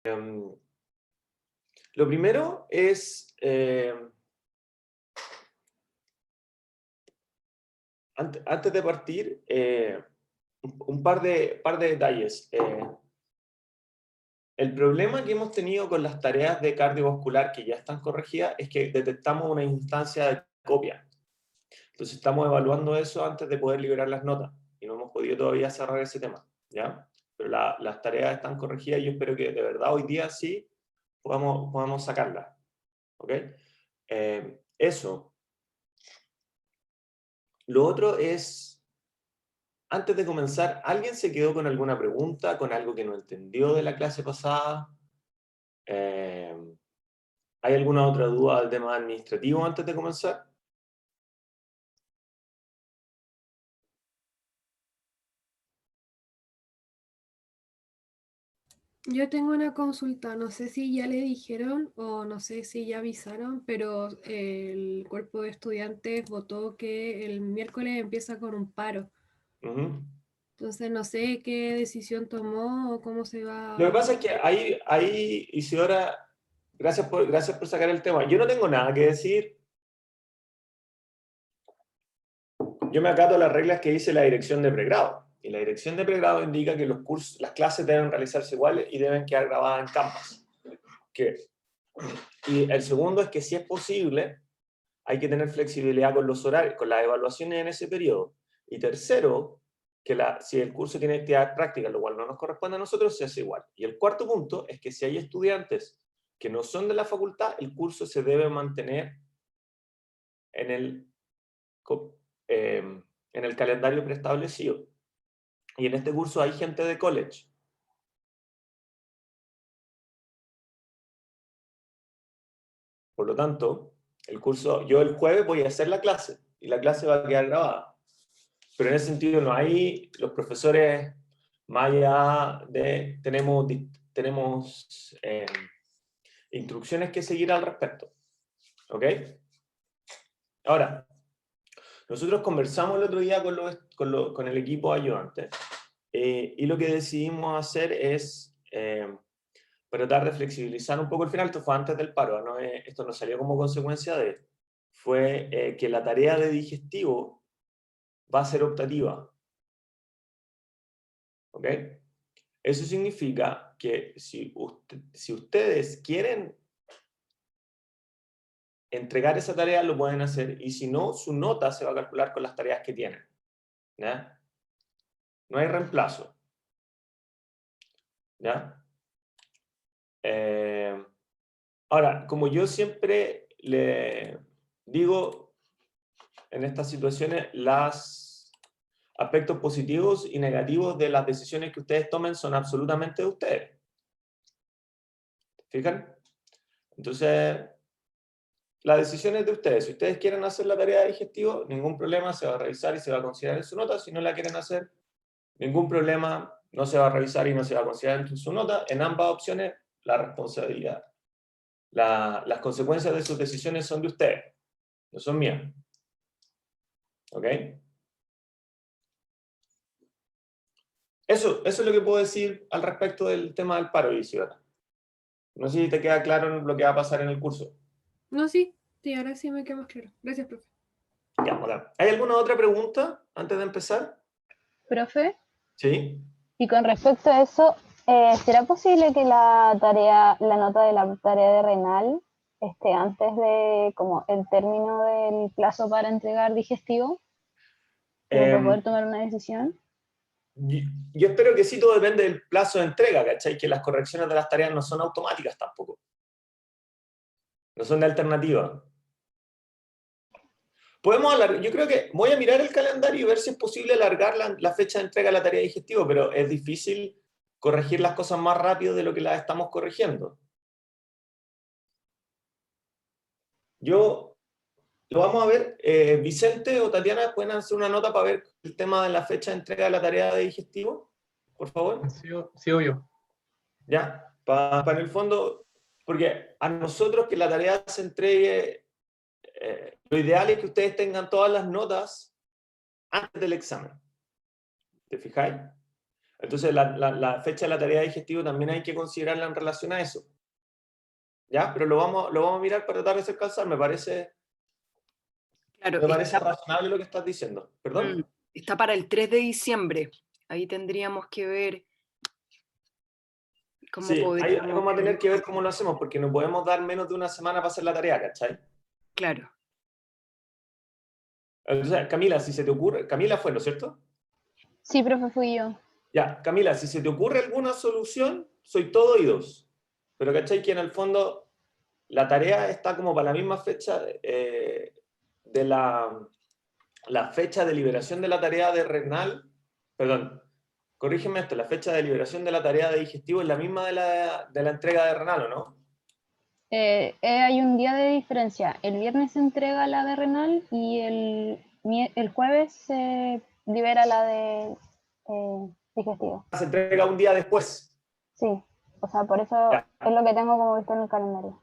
Lo primero es, antes de partir, un par de detalles. El problema que hemos tenido con las tareas de cardiovascular que ya están corregidas es que detectamos una instancia de copia. Entonces estamos evaluando eso antes de poder liberar las notas y no hemos podido todavía cerrar ese tema, ¿ya? Pero las tareas están corregidas y yo espero que de verdad hoy día sí podamos sacarlas, ¿ok? Eso. Lo otro es, antes de comenzar, ¿alguien se quedó con alguna pregunta, con algo que no entendió de la clase pasada? ¿Hay alguna otra duda del tema administrativo antes de comenzar? Yo tengo una consulta, no sé si ya le dijeron o no sé si ya avisaron, pero el cuerpo de estudiantes votó que el miércoles empieza con un paro. Entonces no sé qué decisión tomó o cómo se va. Lo que pasa es que ahí Isidora, gracias por sacar el tema. Yo no tengo nada que decir. Yo me acato a las reglas que dice la dirección de pregrado. Y la dirección de pregrado indica que los cursos, las clases deben realizarse iguales y deben quedar grabadas en Canvas. Y el segundo es que si es posible, hay que tener flexibilidad con los horarios, con las evaluaciones en ese periodo. Y tercero, que si el curso tiene actividades prácticas, lo cual no nos corresponde a nosotros, se hace igual. Y el cuarto punto es que si hay estudiantes que no son de la facultad, el curso se debe mantener en el calendario preestablecido. Y en este curso hay gente de college. Por lo tanto, yo el jueves voy a hacer la clase y la clase va a quedar grabada. Pero en ese sentido no hay los profesores más allá de tenemos instrucciones que seguir al respecto. ¿Ok? Ahora, nosotros conversamos el otro día con el equipo ayudante y lo que decidimos hacer es tratar de flexibilizar un poco el final. Esto fue antes del paro, ¿no? Esto no salió como consecuencia de, fue que la tarea de digestivo va a ser optativa. ¿Ok? Eso significa que si ustedes quieren entregar esa tarea, lo pueden hacer, y si no, su nota se va a calcular con las tareas que tienen. ¿Ya? No hay reemplazo. ¿Ya? Ahora, como yo siempre le digo en estas situaciones, los aspectos positivos y negativos de las decisiones que ustedes tomen son absolutamente de ustedes. ¿Fijan? Entonces, la decisión es de ustedes. Si ustedes quieren hacer la tarea de digestivo, ningún problema, se va a revisar y se va a considerar en su nota. Si no la quieren hacer, ningún problema, no se va a revisar y no se va a considerar en su nota. En ambas opciones, la responsabilidad, las consecuencias de sus decisiones son de ustedes, no son mías. ¿Ok? Eso es lo que puedo decir al respecto del tema del paro, Isidora. No sé si te queda claro lo que va a pasar en el curso. No, sí, ahora sí me queda más claro. Gracias, profe. Ya, hola. ¿Hay alguna otra pregunta antes de empezar? Profe, Sí. y con respecto a eso, ¿será posible que la nota de la tarea de renal esté antes de como el término del plazo para entregar digestivo? ¿Para poder tomar una decisión? Yo espero que sí, todo depende del plazo de entrega, ¿cachai? Que las correcciones de las tareas no son automáticas tampoco. No son de alternativa. Podemos alargar, yo creo que voy a mirar el calendario y ver si es posible alargar la fecha de entrega de la tarea digestiva, pero es difícil corregir las cosas más rápido de lo que las estamos corrigiendo. Lo vamos a ver. Vicente o Tatiana, ¿pueden hacer una nota para ver el tema de la fecha de entrega de la tarea de digestivo? Por favor. Sí, obvio. Ya, para en el fondo, porque a nosotros que la tarea se entregue, lo ideal es que ustedes tengan todas las notas antes del examen. ¿Te fijáis? Entonces, la fecha de la tarea de digestivo también hay que considerarla en relación a eso. ¿Ya? Pero lo vamos a mirar para tratar de hacer calzar. Me parece Claro, razonable lo que estás diciendo. ¿Perdón? Está para el 3 de diciembre. Ahí tendríamos que ver cómo Sí, ahí podríamos... vamos a tener que ver cómo lo hacemos, porque no podemos dar menos de una semana para hacer la tarea, ¿cachai? Claro. Entonces, Camila, si se te ocurre... Camila fue, ¿no es cierto? Sí, profe, fui yo. Ya, Camila, si se te ocurre alguna solución, soy todo oídos. Pero ¿cachai? Que en el fondo la tarea está como para la misma fecha de la fecha de liberación de la tarea de renal, perdón, corrígeme esto, la fecha de liberación de la tarea de digestivo es la misma de la entrega de renal, ¿o no? Hay un día de diferencia. El viernes se entrega la de renal y el jueves se libera la de digestivo. Se entrega un día después. Sí, o sea, por eso Ya. es lo que tengo como visto en el calendario.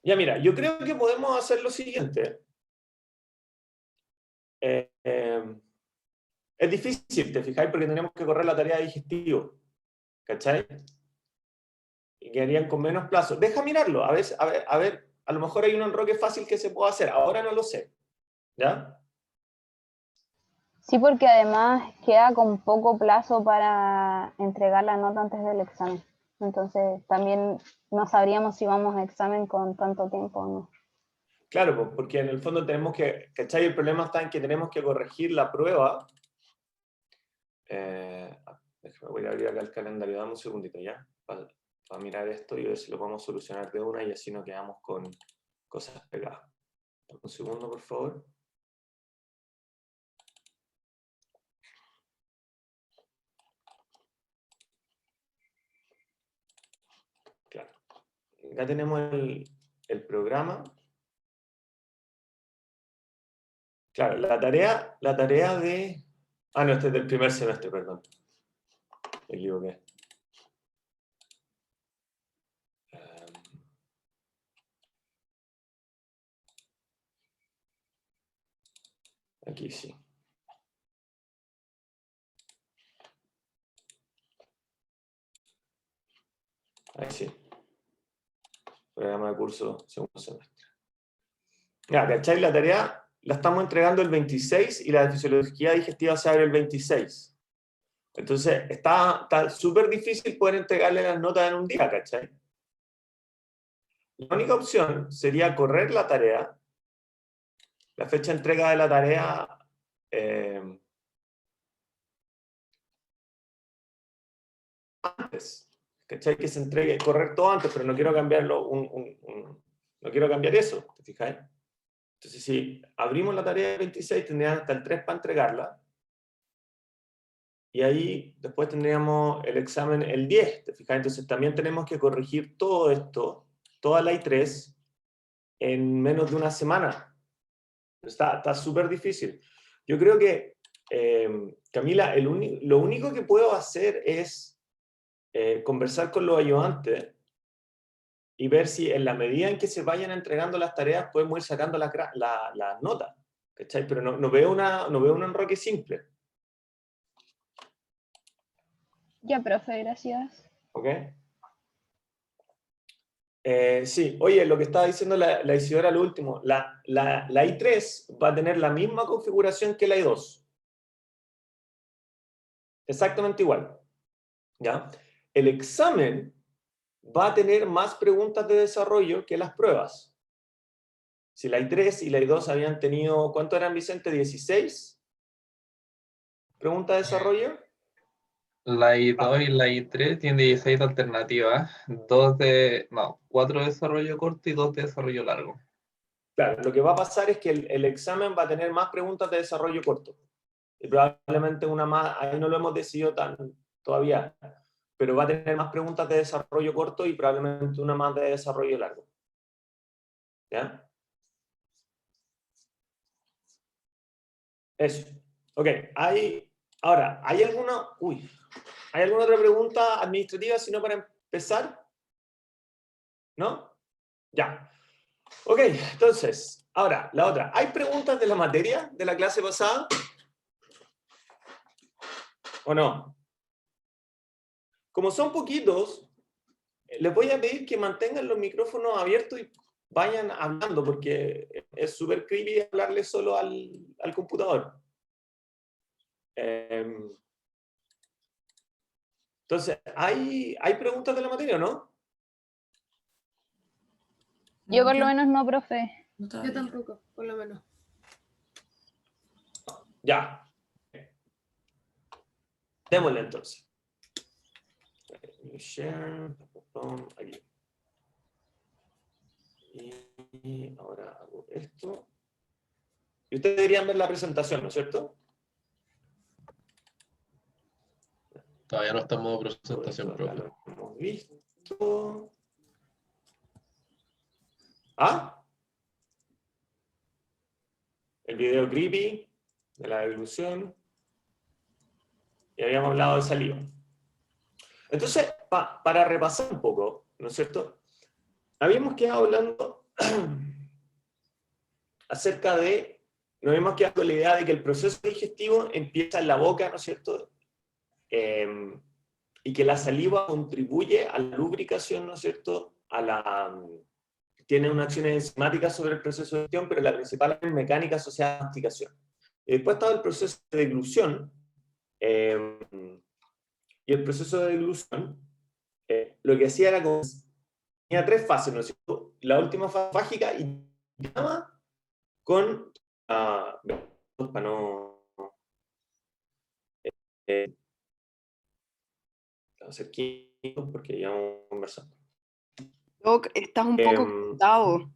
Ya mira, yo creo que podemos hacer lo siguiente. Es difícil, ¿te fijáis? Porque tenemos que correr la tarea de digestivo. ¿Cachai? Y quedarían con menos plazo. Deja mirarlo, a ver, a lo mejor hay un enroque fácil que se pueda hacer. Ahora no lo sé. ¿Ya? Sí, porque además queda con poco plazo para entregar la nota antes del examen. Entonces también no sabríamos si vamos a examen con tanto tiempo o no. Claro, pues, porque en el fondo tenemos que, ¿cachai? El problema está en que tenemos que corregir la prueba. Déjame, voy a abrir acá el calendario, dame un segundito ya, para mirar esto y ver si lo podemos solucionar de una y así no quedamos con cosas pegadas. Dame un segundo, por favor. Claro. Acá tenemos el programa. Claro, la tarea de... Ah, no, este es del primer semestre, perdón. Me equivoqué. Aquí sí. Ahí sí. Programa de curso segundo semestre. Ya, ¿cachai? La tarea la estamos entregando el 26 y la de fisiología digestiva se abre el 26. Entonces, está súper difícil poder entregarle las notas en un día, ¿cachai? La única opción sería correr la tarea, la fecha de entrega de la tarea antes, ¿cachai? Que se entregue, correr todo antes, pero no quiero cambiarlo, no quiero cambiar eso, ¿te fijáis? Entonces, si abrimos la tarea del 26, tendrían hasta el 3 para entregarla. Y ahí después tendríamos el examen el 10, ¿te fijas? Entonces también tenemos que corregir todo esto, toda la I3, en menos de una semana. Está súper difícil. Yo creo que, Camila, lo único que puedo hacer es conversar con los ayudantes y ver si en la medida en que se vayan entregando las tareas podemos ir sacando las notas. ¿Cachai? Pero no veo un enroque simple. Ya, profe, gracias. ¿Ok? Sí, oye, lo que estaba diciendo la Isidora al último, la I3 va a tener la misma configuración que la I2. Exactamente igual. ¿Ya? El examen va a tener más preguntas de desarrollo que las pruebas. Si la I3 y la I2 habían tenido, ¿cuánto eran, Vicente? ¿16 preguntas de desarrollo? La I2 y la I3 tienen 16 alternativas, 4 de desarrollo corto y 2 de desarrollo largo. Claro, lo que va a pasar es que el examen va a tener más preguntas de desarrollo corto. Y probablemente una más, ahí no lo hemos decidido todavía, pero va a tener más preguntas de desarrollo corto y probablemente una más de desarrollo largo. ¿Ya? Eso. Ok, ahora, ¿hay alguna otra pregunta administrativa, si no, para empezar? ¿No? Ya. Ok, entonces, ahora, la otra. ¿Hay preguntas de la materia de la clase pasada? ¿O no? como son poquitos, les voy a pedir que mantengan los micrófonos abiertos y vayan hablando, porque es súper creepy hablarle solo al computador. Entonces, ¿hay preguntas de la materia o no? Yo por lo menos no, profe. Yo tampoco, por lo menos. Ya. Démosle entonces. Share, aquí. Y ahora hago esto. Y ustedes deberían ver la presentación, ¿no es cierto? Todavía no está en modo Todo presentación, esto acá profe. lo hemos visto. ¿Ah? El video creepy de la devolución. Y habíamos hablado de saliva. Entonces, para repasar un poco, ¿no es cierto? Habíamos quedado hablando acerca de, nos habíamos quedado con la idea de que el proceso digestivo empieza en la boca, ¿no es cierto? Y que la saliva contribuye a la lubricación, ¿no es cierto? Tiene una acción enzimática sobre el proceso de digestión, pero la principal es mecánica asociada a la masticación. Y después estaba el proceso de deglución, y el proceso de deglución lo que hacía era como, tenía tres fases, ¿no es cierto? La última fase fágica y con para no hacer químicos porque ya vamos conversando. Doc, estás un poco cortado.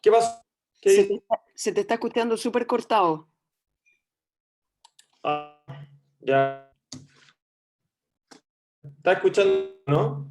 ¿Qué pasó? ¿Qué dice? Se te está escuchando súper cortado. Ya. ¿Está escuchando, no?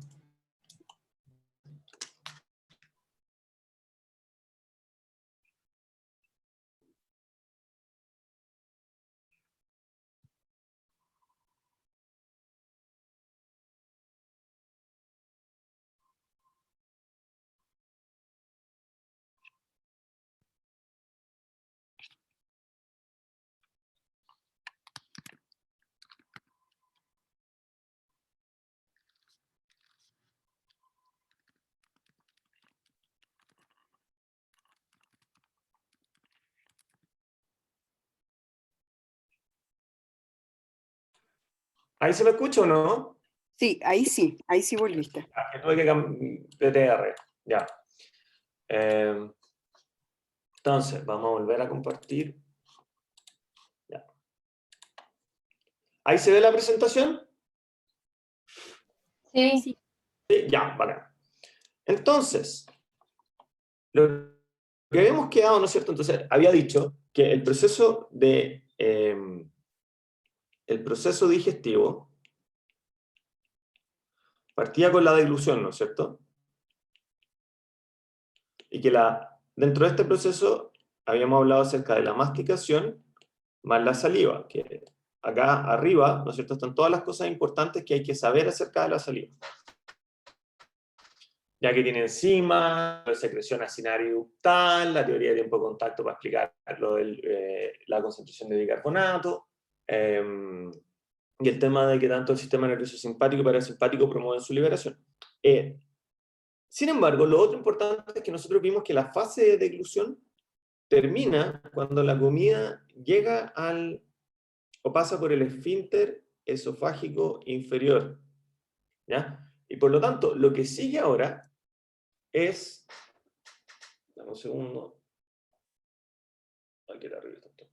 ¿Ahí se me escucha o no? Sí, ahí sí volviste. Que tuve que cambiar PTR, ya. Entonces, vamos a volver a compartir. Ya. ¿Ahí se ve la presentación? Sí. Sí. Sí, ya, vale. Entonces, lo que habíamos quedado, ¿no es cierto? Entonces, había dicho que el proceso digestivo partía con la deglución, ¿no es cierto? Y que dentro de este proceso habíamos hablado acerca de la masticación más la saliva, que acá arriba, ¿no es cierto?, están todas las cosas importantes que hay que saber acerca de la saliva. Ya que tiene enzimas, la secreción acinaria y ductal, la teoría de tiempo de contacto para explicar lo de la concentración de bicarbonato, y el tema de que tanto el sistema nervioso simpático y parasimpático promueven su liberación. Sin embargo, lo otro importante es que nosotros vimos que la fase de deglución termina cuando la comida llega o pasa por el esfínter esofágico inferior, ¿ya? Y por lo tanto, lo que sigue ahora es, dame un segundo, aquí arriba está esto,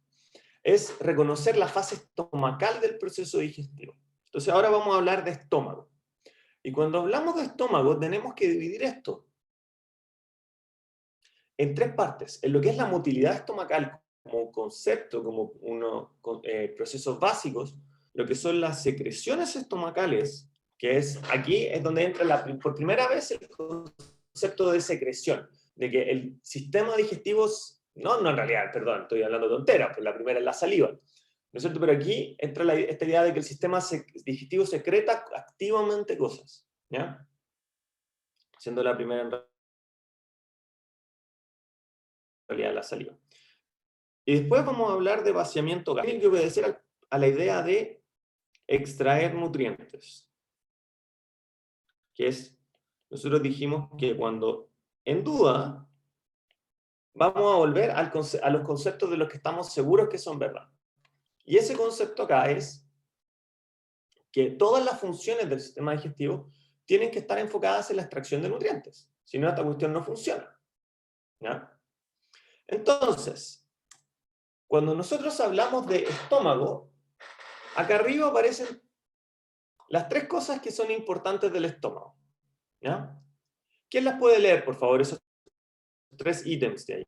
es reconocer la fase estomacal del proceso digestivo. Entonces ahora vamos a hablar de estómago. Y cuando hablamos de estómago tenemos que dividir esto en tres partes, en lo que es la motilidad estomacal como concepto, como procesos básicos, lo que son las secreciones estomacales, que es aquí es donde entra por primera vez el concepto de secreción, de que el sistema digestivo, no en realidad, perdón, estoy hablando de tonteras, pues la primera es la saliva, ¿no es cierto? Pero aquí entra esta idea de que el sistema digestivo secreta activamente cosas, ¿ya? Siendo la primera en realidad la saliva. Y después vamos a hablar de vaciamiento gástrico. Tiene que obedecer a la idea de extraer nutrientes. Que es, nosotros dijimos que cuando en duda, vamos a volver a los conceptos de los que estamos seguros que son verdad. Y ese concepto acá es que todas las funciones del sistema digestivo tienen que estar enfocadas en la extracción de nutrientes. Si no, esta cuestión no funciona. ¿Ya? Entonces, cuando nosotros hablamos de estómago, acá arriba aparecen las 3 cosas que son importantes del estómago. ¿Ya? ¿Quién las puede leer, por favor, esos 3 ítems de ahí?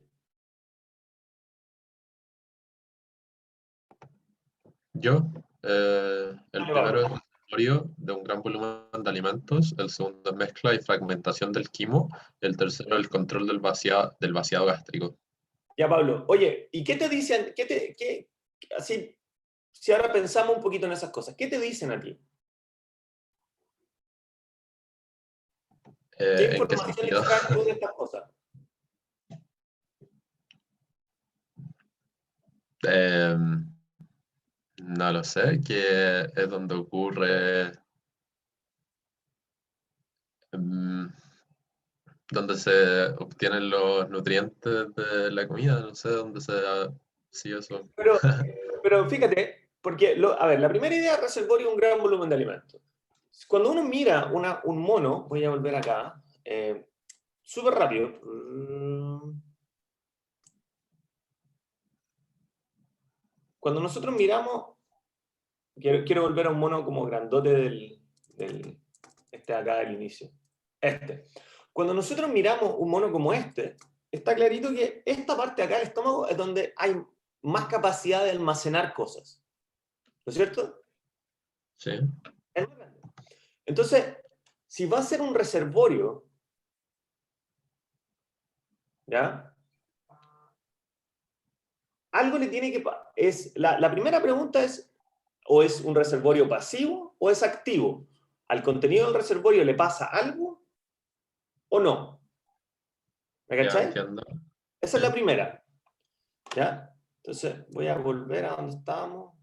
Yo, el Dale, primero es Pablo. un reservorio de un gran volumen de alimentos, el segundo es mezcla y fragmentación del quimo, el tercero el control del vaciado gástrico. Ya, Pablo. Oye, ¿y qué te dicen? Así, si ahora pensamos un poquito en esas cosas, ¿qué te dicen a ti? ¿Qué ¿En qué información sentido? extraes tú de estas cosas? No lo sé, que es donde ocurre, donde se obtienen los nutrientes de la comida, no sé, dónde se... Sí, eso. Pero fíjate, porque, a ver, la primera idea es reservorio un gran volumen de alimentos. Cuando uno mira un mono, voy a volver acá, súper rápido. Cuando nosotros miramos, quiero volver a un mono como grandote este de acá del inicio. Cuando nosotros miramos un mono como este, está clarito que esta parte de acá del estómago es donde hay más capacidad de almacenar cosas. ¿No es cierto? Sí. Es más grande. Entonces, si va a ser un reservorio, ¿ya? Algo le tiene que... La primera pregunta es, ¿o es un reservorio pasivo o es activo? ¿Al contenido del reservorio le pasa algo o no? ¿Me Ya cachai? entiendo. Esa es Sí. la primera. ¿Ya? Entonces, voy a volver a donde estábamos.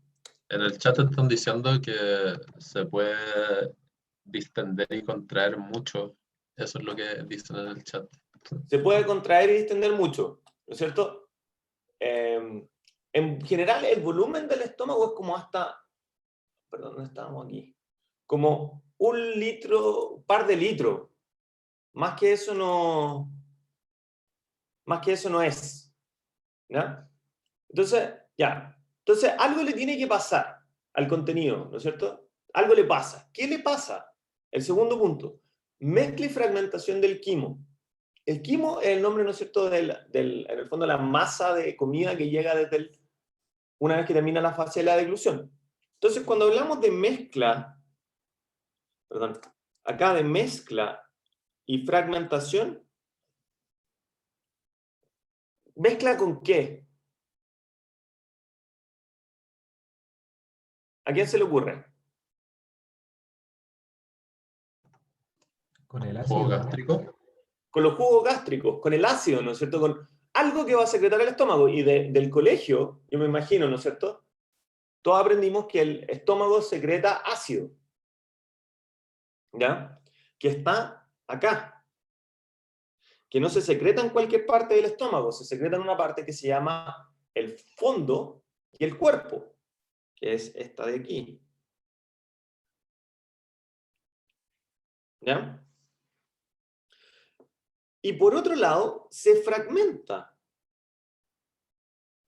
En el chat están diciendo que se puede distender y contraer mucho. Eso es lo que dicen en el chat. Se puede contraer y distender mucho, ¿no es cierto? En general, el volumen del estómago es como hasta... Perdón, ¿dónde estábamos aquí? Como 1 litro, un par de litros. Más que eso no es. ¿Ya? Entonces, ya. Entonces, algo le tiene que pasar al contenido, ¿no es cierto? Algo le pasa. ¿Qué le pasa? El segundo punto. Mezcla y fragmentación del quimo. El quimo es el nombre, ¿no es cierto?, en el fondo, la masa de comida que llega una vez que termina la fase de la deglución. Entonces, cuando hablamos de mezcla, perdón, acá de mezcla y fragmentación, ¿mezcla con qué? ¿A quién se le ocurre? Con el ¿Jugo ácido. gástrico? Con los jugos gástricos, con el ácido, ¿no es cierto? Con algo que va a secretar el estómago. Y del colegio, yo me imagino, ¿no es cierto? Todos aprendimos que el estómago secreta ácido. ¿Ya? Que está acá. Que no se secreta en cualquier parte del estómago, se secreta en una parte que se llama el fondo y el cuerpo, que es esta de aquí. ¿Ya? Y por otro lado, se fragmenta.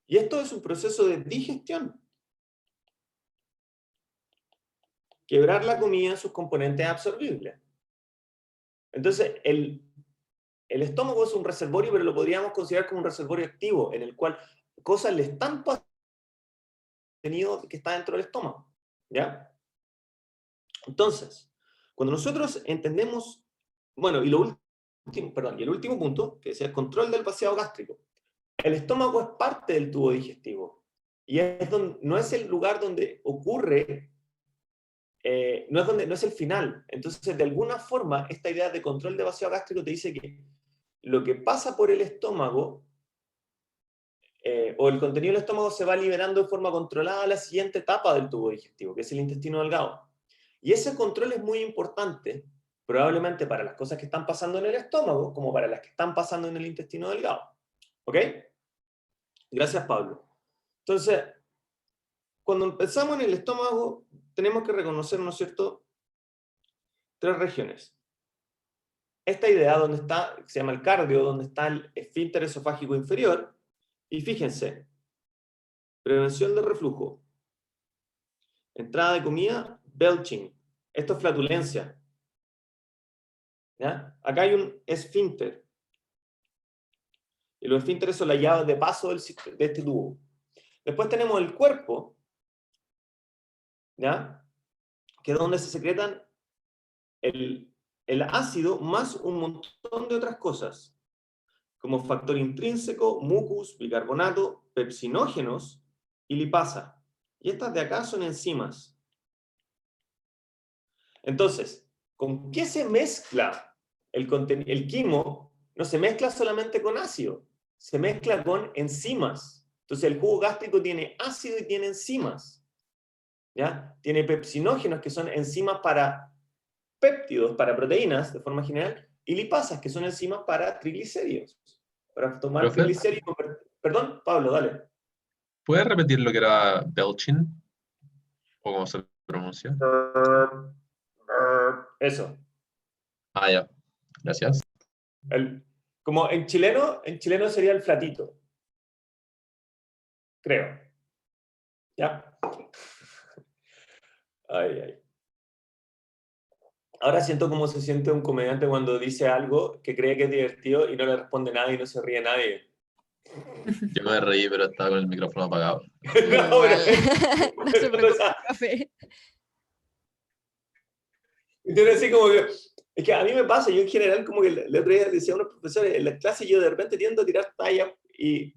Y esto es un proceso de digestión. Quebrar la comida en sus componentes absorbibles. Entonces, el estómago es un reservorio, pero lo podríamos considerar como un reservorio activo, en el cual cosas le están pasando al contenido que está dentro del estómago. ¿Ya? Entonces, cuando nosotros entendemos, bueno, y el último punto, que es el control del vaciado gástrico. El estómago es parte del tubo digestivo. Y no es el lugar donde ocurre, no es el final. Entonces, de alguna forma, esta idea de control de vaciado gástrico te dice que lo que pasa por el estómago o el contenido del estómago se va liberando de forma controlada a la siguiente etapa del tubo digestivo, que es el intestino delgado. Y ese control es muy importante, probablemente para las cosas que están pasando en el estómago, como para las que están pasando en el intestino delgado. ¿Ok? Gracias, Pablo. Entonces, cuando pensamos en el estómago, tenemos que reconocer, ¿no es cierto?, 3 regiones. Esta idea donde está, se llama el cardio, donde está el esfínter esofágico inferior, y fíjense, prevención de reflujo, entrada de comida, belching, esto es flatulencia. ¿Ya? Acá hay un esfínter, y los esfínteres son las llaves de paso de este tubo. Después tenemos el cuerpo, ¿ya?, que es donde se secretan el ácido más un montón de otras cosas, como factor intrínseco, mucus, bicarbonato, pepsinógenos y lipasa. Y estas de acá son enzimas. Entonces, ¿con qué se mezcla el quimo? No se mezcla solamente con ácido, se mezcla con enzimas. Entonces el jugo gástrico tiene ácido y tiene enzimas. ¿Ya? Tiene pepsinógenos, que son enzimas para péptidos, para proteínas, de forma general, y lipasas, que son enzimas para triglicéridos. Para tomar Profe, triglicéridos. Perdón, Pablo, dale. ¿puedes repetir lo que era belching? ¿O cómo se pronuncia? Eso. Ah, ya. Gracias. Como en chileno sería el flatito. Creo. ¿Ya? Ay, ay. Ahora siento cómo se siente un comediante cuando dice algo que cree que es divertido y no le responde nada y no se ríe nadie. Yo me reí, pero estaba con el micrófono apagado. No, pero No se preocupe, profe. entonces así como que, es que a mí me pasa, yo en general como que el otro día decía a unos profesores, en la clase yo de repente tiendo a tirar tallas y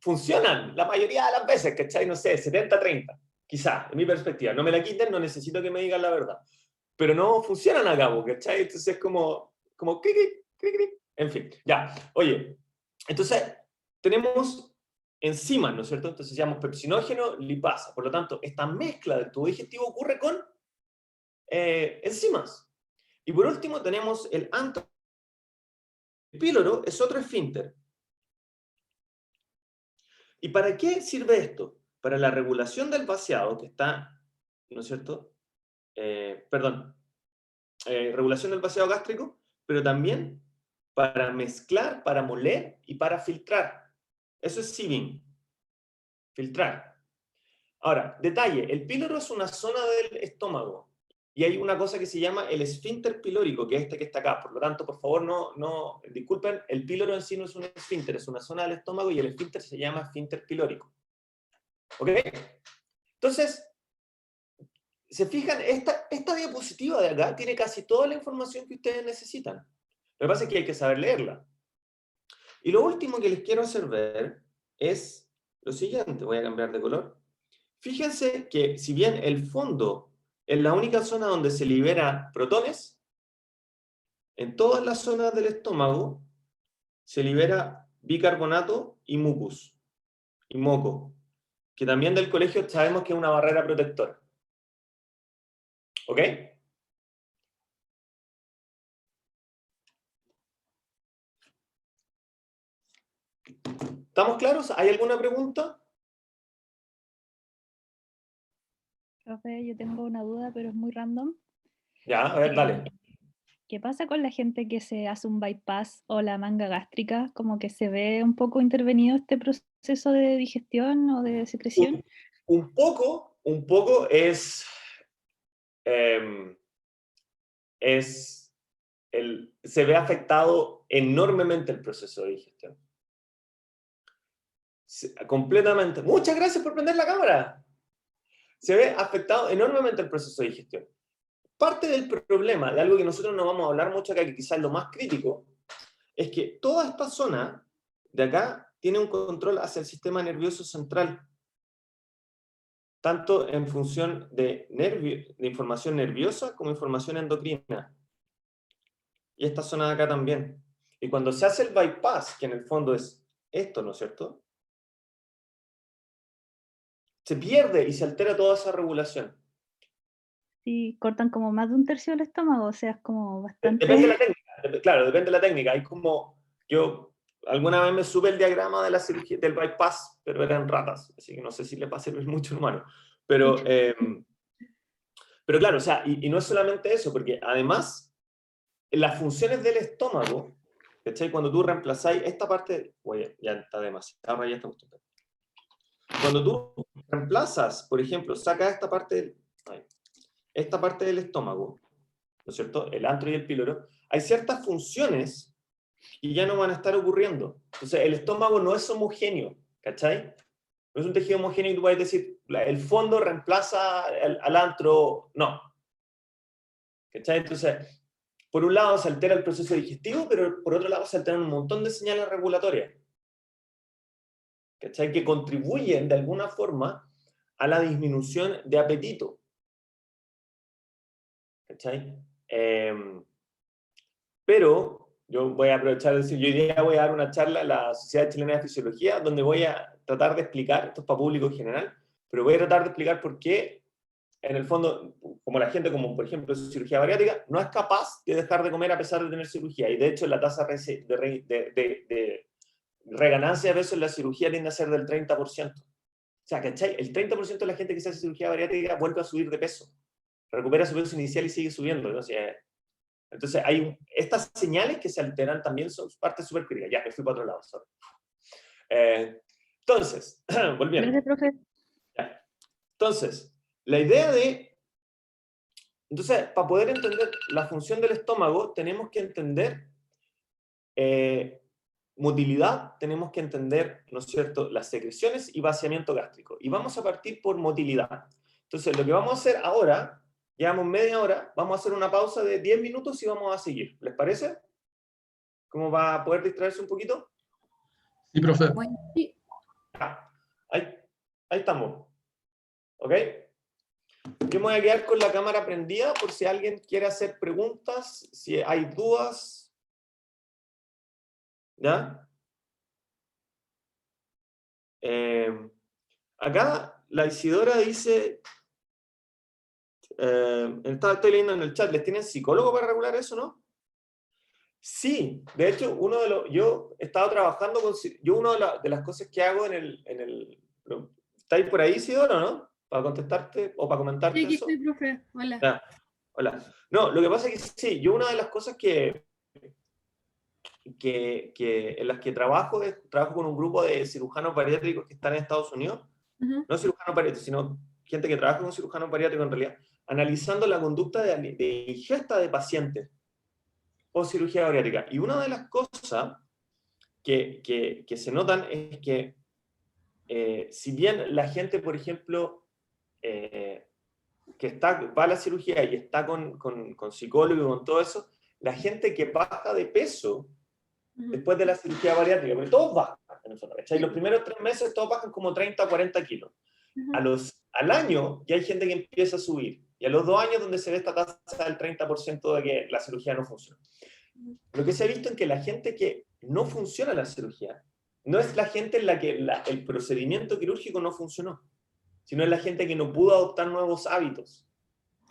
funcionan la mayoría de las veces, ¿cachai? No sé, 70-30, quizá, en mi perspectiva. No me la quiten, no necesito que me digan la verdad. Pero no funcionan a cabo, ¿cachai? Entonces es como clic, clic, clic. En fin, ya. Oye, entonces tenemos enzimas, ¿no es cierto? Entonces llamamos pepsinógeno, lipasa. Por lo tanto, esta mezcla del tubo digestivo ocurre con enzimas. Y por último tenemos el antro. El píloro es otro esfínter. ¿Y para qué sirve esto? Para la regulación del vaciado, que está, ¿no es cierto? Regulación del vaciado gástrico, pero también para mezclar, para moler y para filtrar. Eso es sieving. Filtrar. Ahora, detalle, el píloro es una zona del estómago y hay una cosa que se llama el esfínter pilórico, que es este que está acá. Por lo tanto, por favor, no disculpen, el píloro en sí no es un esfínter, es una zona del estómago y el esfínter se llama esfínter pilórico. ¿Ok? Entonces, se fijan, esta diapositiva de acá tiene casi toda la información que ustedes necesitan. Lo que pasa es que hay que saber leerla. Y lo último que les quiero hacer ver es lo siguiente. Voy a cambiar de color. Fíjense que si bien el fondo es la única zona donde se libera protones, en todas las zonas del estómago se libera bicarbonato y mucus, y moco, que también del colegio sabemos que es una barrera protectora. ¿Ok? ¿Estamos claros? ¿Hay alguna pregunta? Profe, yo tengo una duda, pero es muy random. Ya, a ver, dale. ¿Qué pasa con la gente que se hace un bypass o la manga gástrica? Como que se ve un poco intervenido este proceso de digestión o de secreción. Un poco se ve afectado enormemente el proceso de digestión. Completamente. Muchas gracias por prender la cámara. Se ve afectado enormemente el proceso de digestión. Parte del problema, de algo que nosotros no vamos a hablar mucho acá, que quizás es lo más crítico, es que toda esta zona de acá tiene un control hacia el sistema nervioso central, tanto en función de información nerviosa como información endocrina. Y esta zona de acá también. Y cuando se hace el bypass, que en el fondo es esto, ¿no es cierto? se pierde y se altera toda esa regulación. Sí, cortan como más de un tercio del estómago, o sea, es como bastante... Depende de la técnica, claro, depende de la técnica. Hay como, yo alguna vez me sube el diagrama de la cirugía, del bypass, pero eran ratas, así que no sé si le va a servir mucho al humano. Pero claro, o sea, y no es solamente eso, porque además, las funciones del estómago, ¿cachai? Cuando tú reemplazáis esta parte, oye, ya está demasiado, ya está justo. Cuando tú reemplazas, por ejemplo, sacas esta parte del estómago, ¿no es cierto? El antro y el píloro, hay ciertas funciones que ya no van a estar ocurriendo. Entonces, el estómago no es homogéneo, ¿cachai? No es un tejido homogéneo y tú puedes decir, el fondo reemplaza al antro, no. ¿Cachai? Entonces, por un lado se altera el proceso digestivo, pero por otro lado se alteran un montón de señales regulatorias, ¿cachai? Que contribuyen de alguna forma a la disminución de apetito. ¿Cachai? Pero yo voy a aprovechar de decir, yo hoy día voy a dar una charla a la Sociedad Chilena de Fisiología, donde voy a tratar de explicar, esto es para público en general, pero voy a tratar de explicar por qué, en el fondo, como la gente, como por ejemplo cirugía bariátrica, no es capaz de dejar de comer a pesar de tener cirugía. Y de hecho la tasa de reganancia de peso en la cirugía tiende a ser del 30%. O sea, ¿cachai? El 30% de la gente que se hace cirugía bariátrica vuelve a subir de peso. Recupera su peso inicial y sigue subiendo. Entonces hay estas señales que se alteran también son parte súper crítica. Ya, me fui para otro lado. Sorry. Entonces, volviendo. Gracias, profe. Ya. Entonces, la idea de... Entonces, para poder entender la función del estómago, tenemos que entender motilidad, tenemos que entender, ¿no es cierto?, las secreciones y vaciamiento gástrico. Y vamos a partir por motilidad. Entonces, lo que vamos a hacer ahora, llevamos media hora, vamos a hacer una pausa de 10 minutos y vamos a seguir. ¿Les parece? ¿Cómo va a poder distraerse un poquito? Sí, profe. Bueno, sí. Ahí estamos. ¿Ok? Yo me voy a quedar con la cámara prendida por si alguien quiere hacer preguntas, si hay dudas. ¿Ya? Acá la Isidora dice, estoy leyendo en el chat, ¿les tienen psicólogo para regular eso, no? Sí, de hecho, yo he estado trabajando con, una de las cosas que hago ¿estáis por ahí, Isidora, no? Para contestarte o para comentarte Sí, aquí eso. estoy, profe. Hola. Ah, hola. No, lo que pasa es que sí, yo una de las cosas en las que trabajo con un grupo de cirujanos bariátricos que están en Estados Unidos, no cirujanos bariátricos, sino gente que trabaja con cirujanos bariátricos en realidad, analizando la conducta de ingesta de pacientes o cirugía bariátrica. Y una de las cosas que se notan es que si bien la gente, por ejemplo, que va a la cirugía y está con psicólogo y con todo eso, la gente que baja de peso después de la cirugía bariátrica, porque todos bajan en el fondo, ¿cachai? Los primeros 3 meses todos bajan como 30 o 40 kilos. Al año ya hay gente que empieza a subir, y a los 2 años donde se ve esta tasa del 30% de que la cirugía no funciona. Lo que se ha visto es que la gente que no funciona la cirugía, no es la gente en la que el procedimiento quirúrgico no funcionó, sino es la gente que no pudo adoptar nuevos hábitos.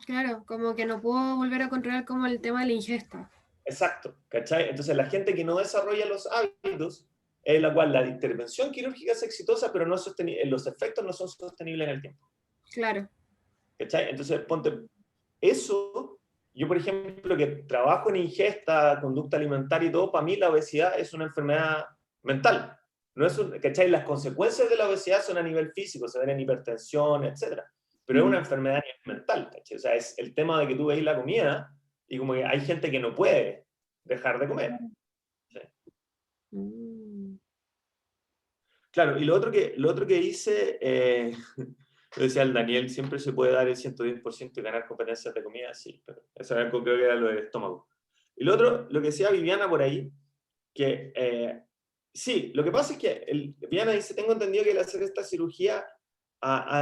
Claro, como que no puedo volver a controlar como el tema de la ingesta. Exacto, ¿cachai? Entonces la gente que no desarrolla los hábitos, es la cual la intervención quirúrgica es exitosa, pero no los efectos no son sostenibles en el tiempo. Claro. ¿Cachai? Entonces, eso, yo por ejemplo que trabajo en ingesta, conducta alimentaria y todo, para mí la obesidad es una enfermedad mental. No es ¿cachai? Las consecuencias de la obesidad son a nivel físico, se ven en hipertensión, etc. Pero es una enfermedad a nivel mental, ¿cachai? O sea, es el tema de que tú veis la comida y como que hay gente que no puede dejar de comer. ¿Sí? Claro, y lo otro que hice, lo decía el Daniel, siempre se puede dar el 110% y ganar competencias de comida, sí, pero eso creo que era lo del estómago. Y lo otro, lo que decía Viviana por ahí, que sí, lo que pasa es que Viviana dice, tengo entendido que al hacer esta cirugía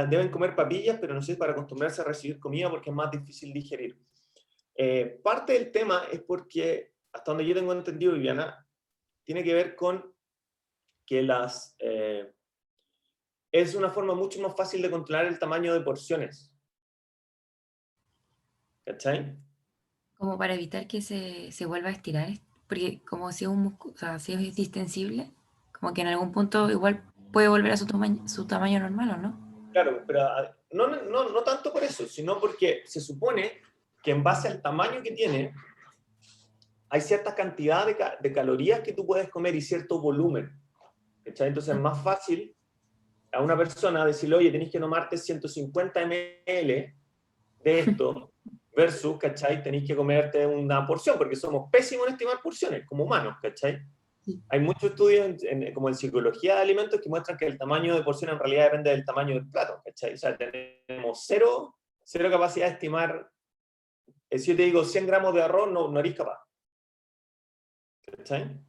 deben comer papillas, pero no sé, para acostumbrarse a recibir comida porque es más difícil digerir. Parte del tema es porque, hasta donde yo tengo entendido, Viviana, tiene que ver con que es una forma mucho más fácil de controlar el tamaño de porciones. ¿Cachai? Como para evitar que se vuelva a estirar, porque como si es un músculo, o sea, si es distensible, como que en algún punto igual puede volver a su tamaño normal, ¿o no? Claro, pero no tanto por eso, sino porque se supone que en base al tamaño que tiene, hay cierta cantidad de calorías que tú puedes comer y cierto volumen. ¿Cachai? Entonces es más fácil a una persona decirle, oye, tenés que tomarte 150 ml de esto, versus, ¿cachai? Tenéis que comerte una porción, porque somos pésimos en estimar porciones, como humanos, ¿cachai? Sí. Hay muchos estudios como en psicología de alimentos que muestran que el tamaño de porción en realidad depende del tamaño del plato, ¿cachai? O sea, tenemos cero capacidad de estimar. Si yo te digo 100 gramos de arroz, no eres capaz. ¿Cachai?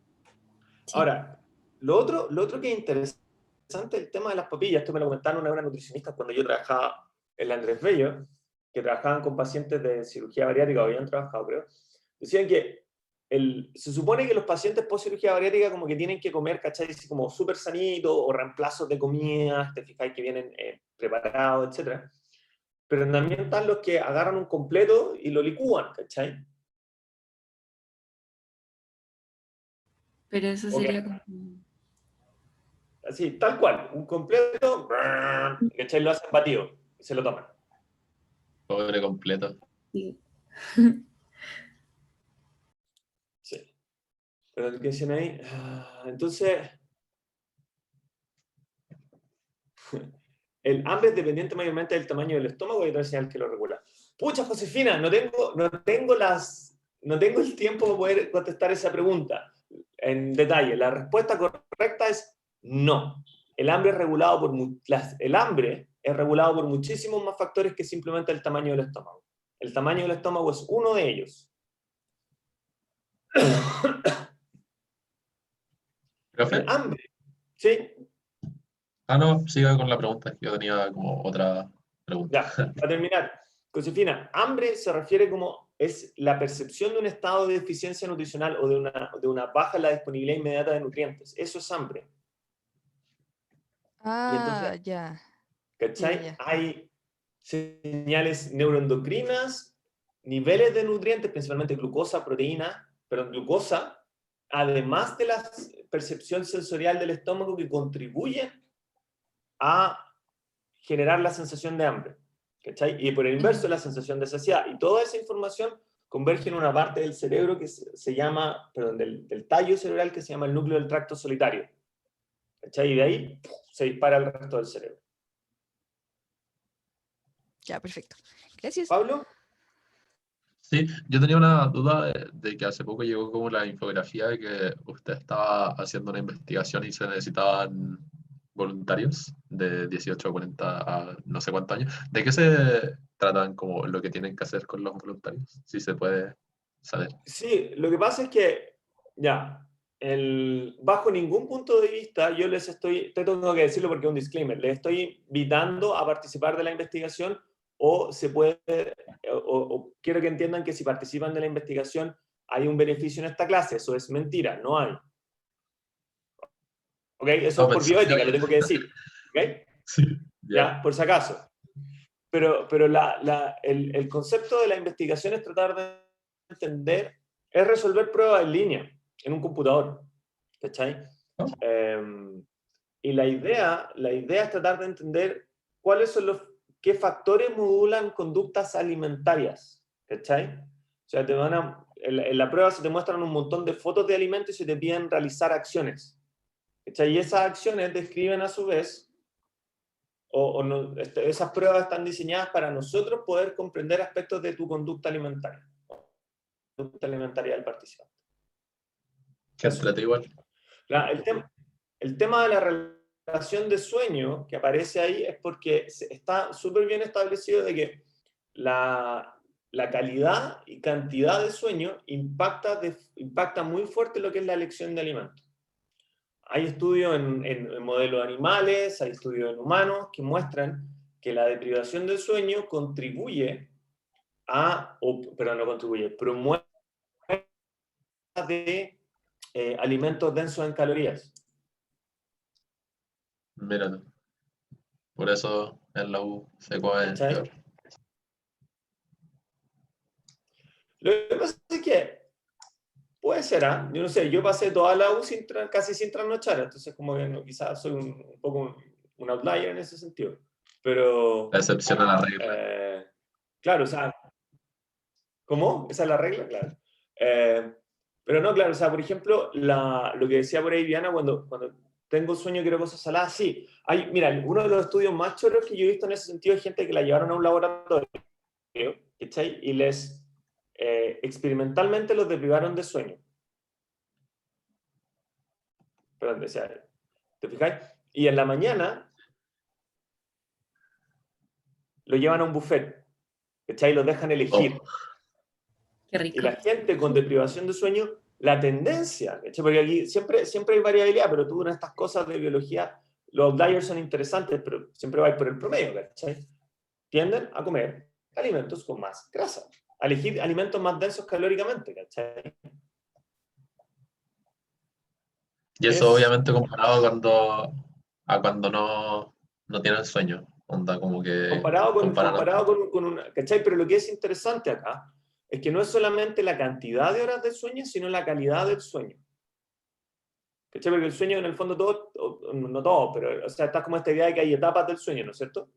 Sí. Ahora, lo otro que es interesante, el tema de las papillas, esto me lo comentaron una nutricionista cuando yo trabajaba en la Andrés Bello, que trabajaban con pacientes de cirugía bariátrica, o habían trabajado, creo, decían que se supone que los pacientes post cirugía bariátrica como que tienen que comer, ¿cachai? Así como súper sanito, o reemplazos de comidas, te fijáis que vienen preparados, etc. Pero también están los que agarran un completo y lo licúan, ¿cachai? Pero eso Okay. sería como... Así, tal cual, un completo, ¿cachai? Lo hacen batido y se lo toman. Pobre completo. Sí. Sí. Pero ¿qué dicen ahí? Entonces, el hambre es dependiente mayormente del tamaño del estómago y otra señal que lo regula. Pucha, Josefina, no tengo el tiempo para poder contestar esa pregunta en detalle. La respuesta correcta es no. El hambre es regulado por muchísimos más factores que simplemente el tamaño del estómago. El tamaño del estómago es uno de ellos. ¿Profe? El hambre, ¿sí? Ah, no, siga con la pregunta. Yo tenía como otra pregunta. Ya, para terminar, Josefina, hambre se refiere como es la percepción de un estado de deficiencia nutricional o de una baja en la disponibilidad inmediata de nutrientes. Eso es hambre. Y entonces, Ya. ¿cachai? Ya. Hay señales neuroendocrinas, niveles de nutrientes, principalmente glucosa, glucosa, además de la percepción sensorial del estómago que contribuyen a generar la sensación de hambre, ¿cachai? Y por el inverso, la sensación de saciedad. Y toda esa información converge en una parte del cerebro que se llama, perdón, del tallo cerebral que se llama el núcleo del tracto solitario, ¿cachai? Y de ahí se dispara el resto del cerebro. Ya, perfecto. Gracias. ¿Pablo? Sí, yo tenía una duda de que hace poco llegó como la infografía de que usted estaba haciendo una investigación y se necesitaban voluntarios de 18 a 40 a no sé cuántos años. ¿De qué se tratan como lo que tienen que hacer con los voluntarios? Si se puede saber. Sí, lo que pasa es que, ya, bajo ningún punto de vista, yo te tengo que decirlo porque es un disclaimer, les estoy invitando a participar de la investigación o quiero que entiendan que si participan de la investigación hay un beneficio en esta clase. Eso es mentira, no hay. ¿Ok? Eso No, es por pensé que bioética, había. lo tengo que decir. ¿Ok? Sí, ya. Ya, por si acaso. Pero el concepto de la investigación es tratar de entender, es resolver pruebas en línea, en un computador. ¿Cachai? ¿No? Y la idea es tratar de entender qué factores modulan conductas alimentarias. ¿Cachai? O sea, en la prueba se te muestran un montón de fotos de alimentos y se te piden realizar acciones. ¿Cachai? Y esas acciones describen a su vez esas pruebas están diseñadas para nosotros poder comprender aspectos de tu conducta alimentaria del participante. Que entrete igual. El tema de la relación de sueño que aparece ahí es porque está súper bien establecido de que la calidad y cantidad de sueño impacta muy fuerte lo que es la elección de alimentos. Hay estudios en modelos animales, hay estudios en humanos que muestran que la deprivación del sueño promueve de alimentos densos en calorías. Mira, Por eso en la U se come ¿Cachai? peor. Lo que pasa es que puede ser, ¿ah? Yo no sé, yo pasé toda la U casi sin trasnochar, entonces como que quizás soy un poco un outlier en ese sentido. Pero, La excepción a la regla. claro, o sea, ¿cómo? ¿Esa es la regla? Claro. Pero no, claro, o sea, por ejemplo, lo que decía por ahí Viana, cuando tengo sueño quiero cosas saladas, sí. Mira, uno de los estudios más choros que yo he visto en ese sentido es gente que la llevaron a un laboratorio, ¿cachai? Y experimentalmente los deprivaron de sueño. Perdón, decía, ¿te fijáis? Y en la mañana lo llevan a un buffet, ¿cachai? Y los dejan elegir. Qué Y rico. la gente con deprivación de sueño, la tendencia, ¿cachai? Porque aquí siempre hay variabilidad, pero tú en estas cosas de biología, los outliers son interesantes, pero siempre vais por el promedio, ¿cachai? Tienden a comer alimentos con más grasa, a elegir alimentos más densos calóricamente, ¿cachai? Y eso obviamente comparado cuando no tienen sueño. Onda como que Comparado comparan con una, ¿cachai? Pero lo que es interesante acá es que no es solamente la cantidad de horas de sueño, sino la calidad del sueño. ¿Cachai? Porque el sueño en el fondo no todo, pero o sea, está como esta idea de que hay etapas del sueño, ¿no es cierto?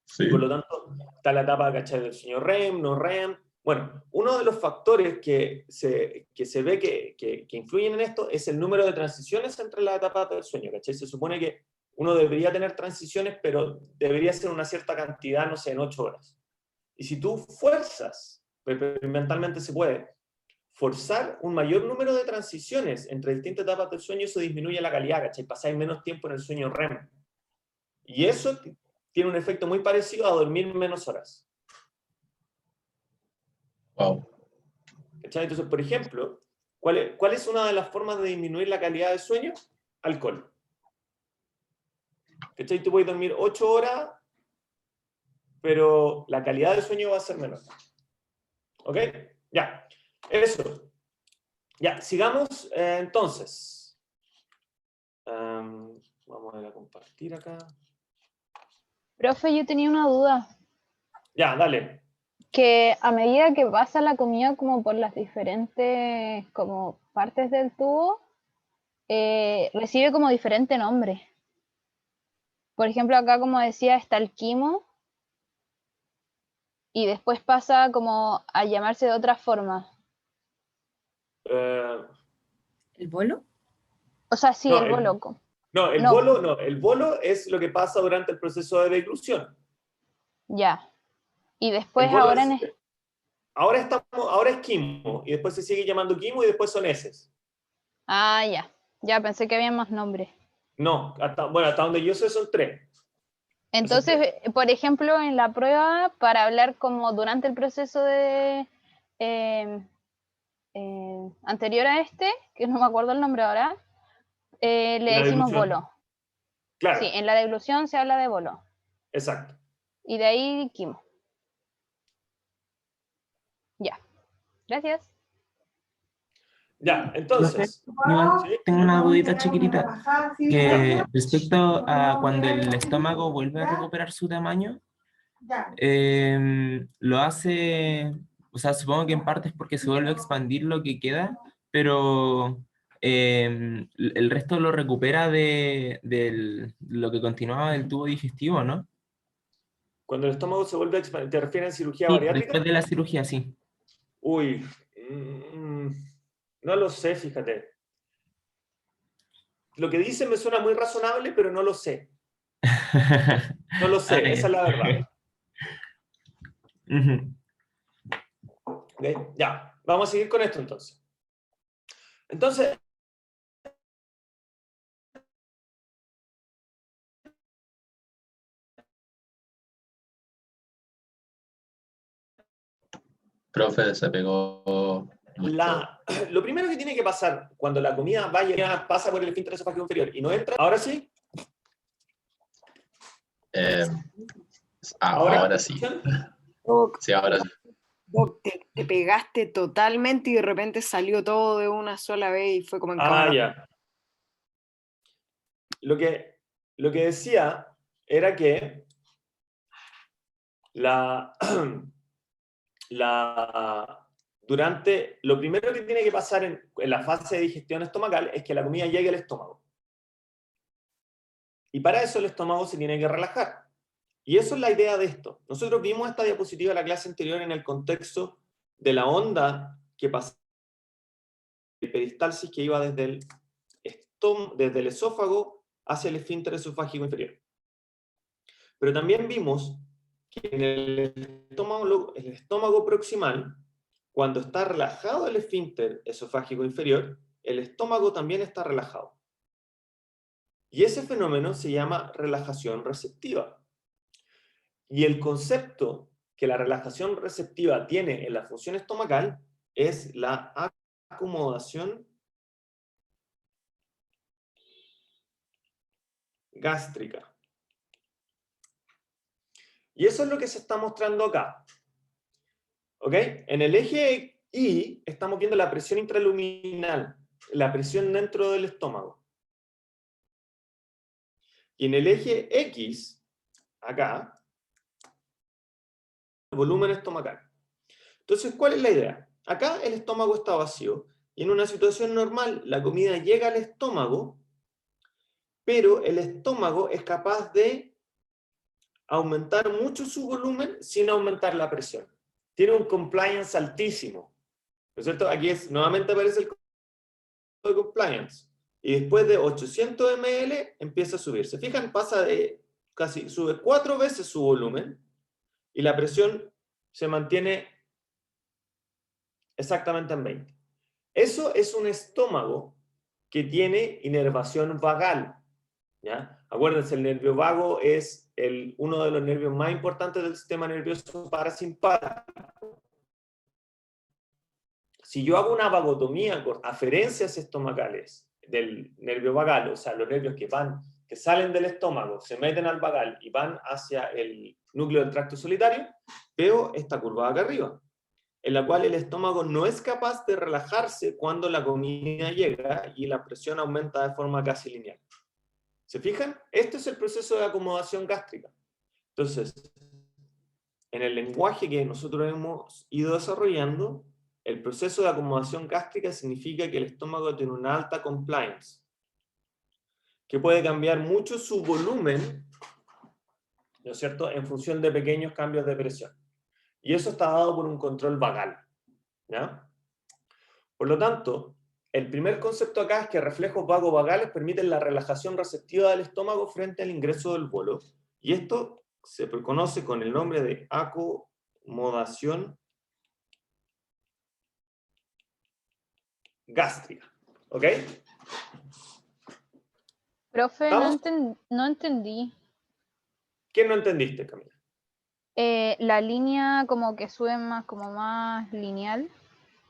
Sí. Y por lo tanto, está la etapa, ¿cachai? Del sueño REM, no REM. Bueno, uno de los factores que se ve que influyen en esto es el número de transiciones entre las etapas del sueño, ¿cachai? Se supone que uno debería tener transiciones, pero debería ser una cierta cantidad, no sé, en 8 horas. Y si tú fuerzas, mentalmente se puede, forzar un mayor número de transiciones entre distintas etapas del sueño, eso disminuye la calidad, ¿cachai? Pasáis menos tiempo en el sueño REM. Y eso tiene un efecto muy parecido a dormir menos horas. Wow. ¿Cachai? Entonces, por ejemplo, ¿cuál es una de las formas de disminuir la calidad del sueño? Alcohol. ¿Cachai? Tú puedes dormir 8 horas, pero la calidad del sueño va a ser menor. ¿Ok? Ya. Eso. Ya, sigamos entonces. Vamos a compartir acá. Profe, yo tenía una duda. Ya, dale. Que a medida que pasa la comida como por las diferentes como partes del tubo, recibe como diferente nombre. Por ejemplo, acá como decía está el quimo y después pasa como a llamarse de otra forma. ¿El bolo? O sea, sí, No, el bolo. No, el No. bolo no. El bolo es lo que pasa durante el proceso de deglución. Ya. Y El después bolo ahora ahora es quimo, y después se sigue llamando quimo y después son heces. Ah, ya. Ya pensé que había más nombres. No, hasta donde yo sé son 3. Entonces, por ejemplo, en la prueba, para hablar como durante el proceso de anterior a este, que no me acuerdo el nombre ahora, le La decimos deglución. bolo. Claro, Sí, en la deglución se habla de bolo. exacto. Y de ahí quimo. Ya. Gracias. Ya, entonces. Iván, ¿sí? tengo una dudita chiquitita. Que respecto a cuando el estómago vuelve a recuperar su tamaño, lo hace, o sea, supongo que en parte es porque se vuelve a expandir lo que queda, pero el resto lo recupera de lo que continuaba del tubo digestivo, ¿no? Cuando el estómago se vuelve a expandir, ¿te refieres a cirugía Sí, bariátrica? después de la cirugía, sí. Uy, no lo sé, fíjate. Lo que dice me suena muy razonable, pero no lo sé. No lo sé, esa es la verdad. ¿Okay? Ya, vamos a seguir con esto entonces. Entonces, Profe, se pegó mucho. lo primero que tiene que pasar cuando la comida pasa por el esfínter esofágico inferior y no entra, ahora sí. Ahora sí. Doc, Sí, ahora sí. Doc, te pegaste totalmente y de repente salió todo de una sola vez y fue como en cámara. Ya. Lo que decía era que lo primero que tiene que pasar en la fase de digestión estomacal es que la comida llegue al estómago. Y para eso el estómago se tiene que relajar. Y eso es la idea de esto. Nosotros vimos esta diapositiva en la clase anterior en el contexto de la onda que pasaba de peristalsis que iba desde el esófago hacia el esfínter esofágico inferior. Pero también vimos que en el estómago proximal, cuando está relajado el esfínter esofágico inferior, el estómago también está relajado. Y ese fenómeno se llama relajación receptiva. Y el concepto que la relajación receptiva tiene en la función estomacal es la acomodación gástrica. Y eso es lo que se está mostrando acá. ¿Ok? En el eje Y estamos viendo la presión intraluminal, la presión dentro del estómago. Y en el eje X, acá, el volumen estomacal. Entonces, ¿cuál es la idea? Acá el estómago está vacío y en una situación normal la comida llega al estómago, pero el estómago es capaz de aumentar mucho su volumen sin aumentar la presión. Tiene un compliance altísimo. ¿No es cierto? Aquí nuevamente aparece el de compliance. Y después de 800 ml empieza a subir. ¿Se fijan? Sube 4 veces su volumen y la presión se mantiene exactamente en 20. Eso es un estómago que tiene inervación vagal. ¿Ya? Acuérdense, el nervio vago es uno de los nervios más importantes del sistema nervioso parasimpático. Si yo hago una vagotomía con aferencias estomacales del nervio vagal, o sea, los nervios que salen del estómago, se meten al vagal y van hacia el núcleo del tracto solitario, veo esta curva acá arriba, en la cual el estómago no es capaz de relajarse cuando la comida llega y la presión aumenta de forma casi lineal. ¿Se fijan? Este es el proceso de acomodación gástrica. Entonces, en el lenguaje que nosotros hemos ido desarrollando, el proceso de acomodación gástrica significa que el estómago tiene una alta compliance, que puede cambiar mucho su volumen, ¿no es cierto?, en función de pequeños cambios de presión. Y eso está dado por un control vagal, ¿ya? Por lo tanto, el primer concepto acá es que reflejos vagovagales permiten la relajación receptiva del estómago frente al ingreso del bolo, y esto se conoce con el nombre de acomodación gástrica. ¿Ok? Profe, ¿Estamos? no entendí. ¿Qué no entendiste, Camila? La línea como que sube como más lineal.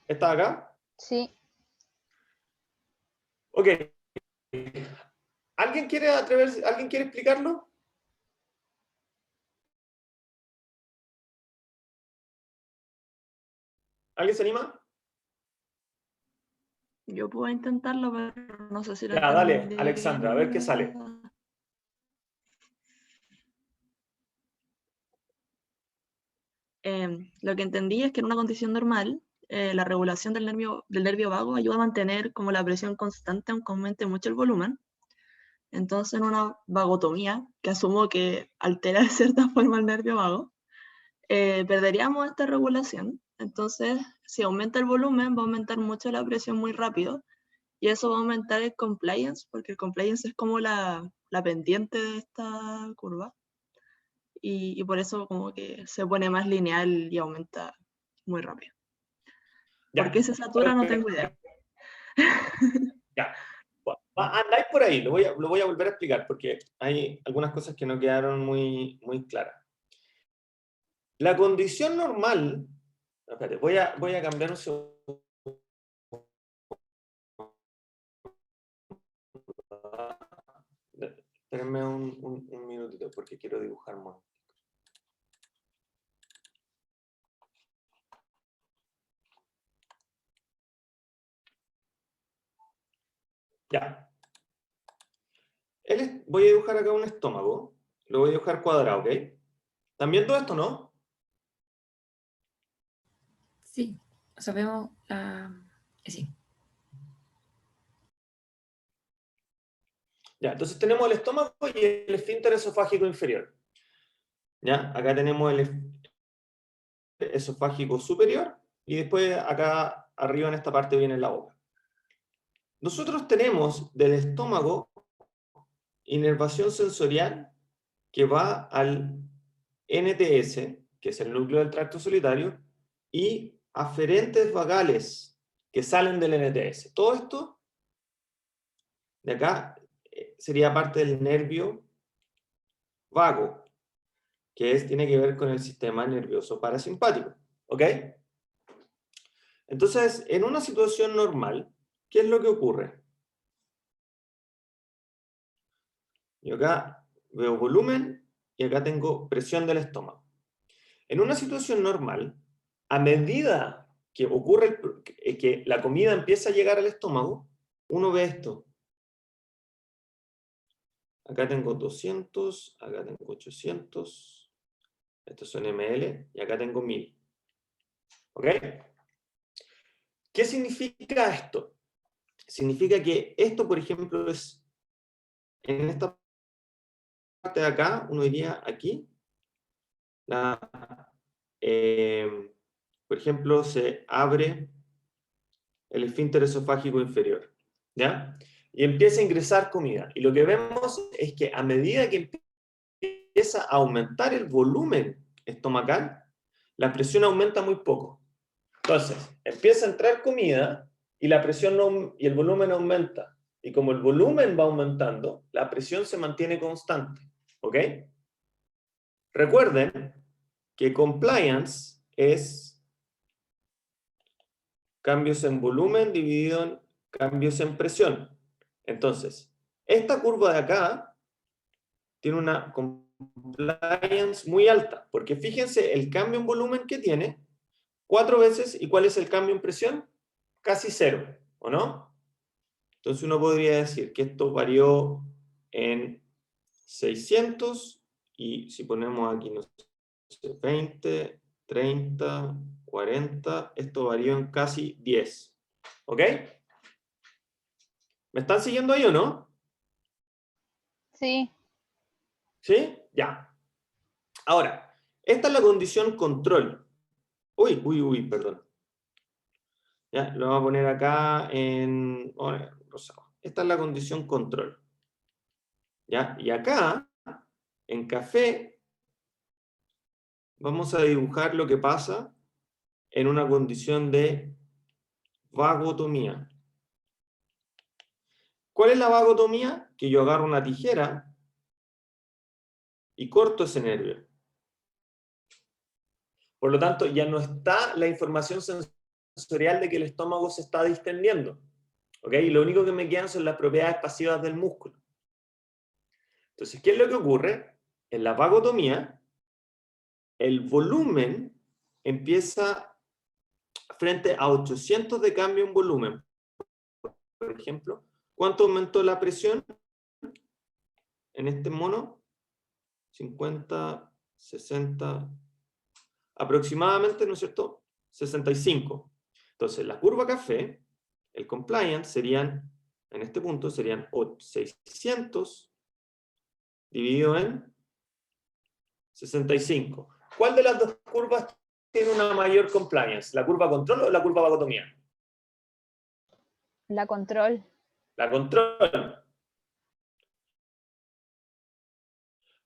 ¿Está acá? Sí. Ok. ¿Alguien quiere atreverse? ¿Alguien quiere explicarlo? ¿Alguien se anima? Yo puedo intentarlo, pero no sé si lo Ya, dale, entendí Alexandra, a ver qué bien. sale. Lo que entendí es que en una condición normal, la regulación del nervio vago ayuda a mantener como la presión constante aunque aumente mucho el volumen. Entonces, en una vagotomía, que asumo que altera de cierta forma el nervio vago, perderíamos esta regulación. Entonces, si aumenta el volumen, va a aumentar mucho la presión muy rápido, y eso va a aumentar el compliance, porque el compliance es como la pendiente de esta curva, y por eso como que se pone más lineal y aumenta muy rápido. Ya. ¿Por qué se satura? No tengo idea. Ya. Andáis por ahí, lo voy a volver a explicar porque hay algunas cosas que no quedaron muy claras. La condición normal, espérate, voy a cambiar un segundo. Espérenme un minutito porque quiero dibujar más. Ya. Voy a dibujar acá un estómago Lo voy a dibujar cuadrado, ¿ok? ¿Están viendo esto, no? Sí, o sea, vemos la... Sí. Ya, entonces tenemos el estómago y el esfínter esofágico inferior. ¿Ya? Acá tenemos el esofágico superior y después acá arriba en esta parte viene la boca. Nosotros tenemos del estómago inervación sensorial que va al NTS, que es el núcleo del tracto solitario, y aferentes vagales que salen del NTS. Todo esto de acá sería parte del nervio vago, que tiene que ver con el sistema nervioso parasimpático. ¿Ok? Entonces, en una situación normal, ¿qué es lo que ocurre? Yo acá veo volumen y acá tengo presión del estómago. En una situación normal, a medida que ocurre que la comida empieza a llegar al estómago, uno ve esto. Acá tengo 200, acá tengo 800, estos son ml, y acá tengo 1000. ¿Ok? ¿Qué significa esto? Significa que esto, por ejemplo, es en esta parte de acá, uno diría aquí, por ejemplo, se abre el esfínter esofágico inferior, ¿ya? Y empieza a ingresar comida. Y lo que vemos es que a medida que empieza a aumentar el volumen estomacal, la presión aumenta muy poco. Entonces, empieza a entrar comida y la presión y el volumen aumenta. Y como el volumen va aumentando, la presión se mantiene constante. ¿Ok? Recuerden que compliance es cambios en volumen dividido en cambios en presión. Entonces, esta curva de acá tiene una compliance muy alta, porque fíjense el cambio en volumen que tiene, 4 veces, ¿y cuál es el cambio en presión? Casi 0, ¿o no? Entonces uno podría decir que esto varió en 600, y si ponemos aquí, no sé, 20, 30, 40, esto varió en casi 10. ¿Ok? ¿Me están siguiendo ahí o no? Sí. ¿Sí? Ya. Ahora, esta es la condición control. Uy, perdón. Ya, lo vamos a poner acá en rosado. Esta es la condición control. ¿Ya? Y acá, en café, vamos a dibujar lo que pasa en una condición de vagotomía. ¿Cuál es la vagotomía? Que yo agarro una tijera y corto ese nervio. Por lo tanto, ya no está la información sensorial de que el estómago se está distendiendo. ¿Ok? Y lo único que me quedan son las propiedades pasivas del músculo. Entonces, ¿qué es lo que ocurre? En la vagotomía, el volumen empieza frente a 800 de cambio en volumen. Por ejemplo, ¿cuánto aumentó la presión en este mono? 50, 60, aproximadamente, ¿no es cierto? 65. Entonces, la curva café, el compliance serían, en este punto, serían 600 dividido en 65. ¿Cuál de las dos curvas tiene una mayor compliance? ¿La curva control o la curva vagotomía? La control. La control.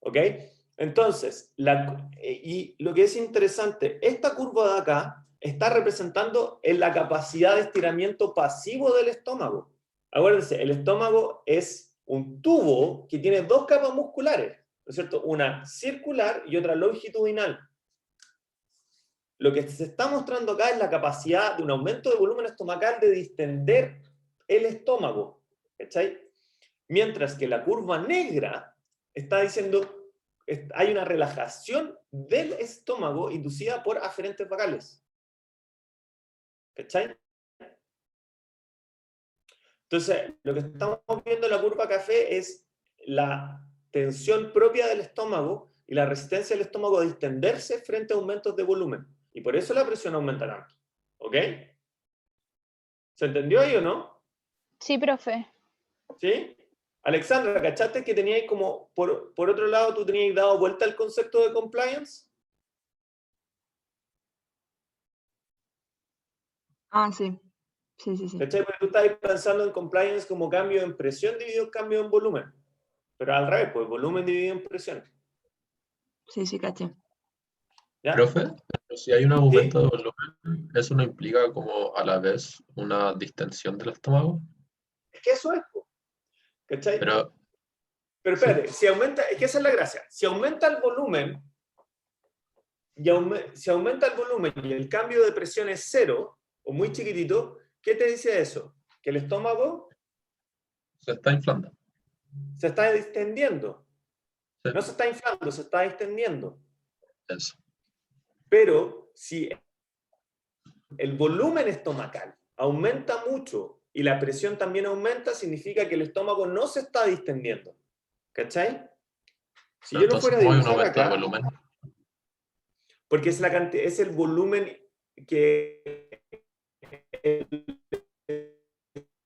¿Ok? Entonces, y lo que es interesante, esta curva de acá está representando en la capacidad de estiramiento pasivo del estómago. Acuérdense, el estómago es un tubo que tiene dos capas musculares, ¿no es cierto? Una circular y otra longitudinal. Lo que se está mostrando acá es la capacidad de un aumento de volumen estomacal de distender el estómago. ¿Cachai? Mientras que la curva negra está diciendo hay una relajación del estómago inducida por aferentes vagales. ¿Cachai? Entonces, lo que estamos viendo en la curva café es la tensión propia del estómago y la resistencia del estómago a distenderse frente a aumentos de volumen. Y por eso la presión aumenta tanto. ¿Ok? ¿Se entendió ahí o no? Sí, profe. ¿Sí? Alexandra, ¿cachaste que teníais como, por otro lado, tú tenías dado vuelta al concepto de compliance? Ah, sí. Sí, sí, sí. ¿Cachai? Porque tú estabas pensando en compliance como cambio en presión dividido en cambio en volumen. Pero al revés, pues volumen dividido en presión. Sí, sí, caché. ¿Ya? Profe, pero si hay un aumento Sí. de volumen, ¿eso no implica como a la vez una distensión del estómago? Es que eso es, po. ¿Cachai? Pero, Pero sí, espérate, si aumenta, es que esa es la gracia. Si aumenta el volumen, si aumenta el volumen y el cambio de presión es cero, o muy chiquitito, ¿qué te dice eso? Que el estómago se está inflando. se está distendiendo. Sí, No se está inflando, se está distendiendo. eso. Pero si el volumen estomacal aumenta mucho y la presión también aumenta, significa que el estómago no se está distendiendo. ¿Cachai? Si Pero yo no entonces, fuera a ¿cómo hay un dibujar aumento de acá, volumen? porque es, es el volumen que el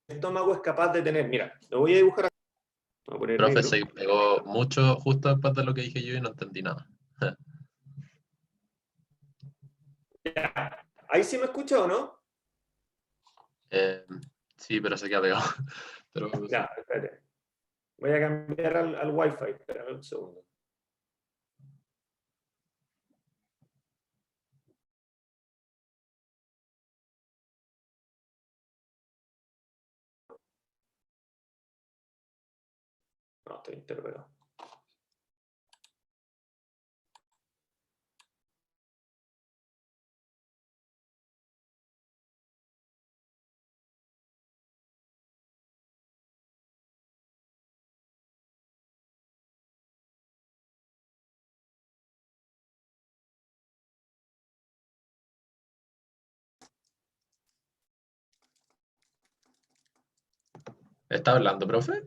estómago es capaz de tener. Mira, lo voy a dibujar acá. Voy a poner Profe, negro. se pegó mucho justo después de lo que dije yo y no entendí nada. Ya. ¿Ahí sí me escucha o no? Eh, sí, pero se queda pegado. Pero, Ya, espérate. Voy a cambiar al Wi-Fi. Espérame un segundo. No, estoy interpelado. ¿está hablando, profe?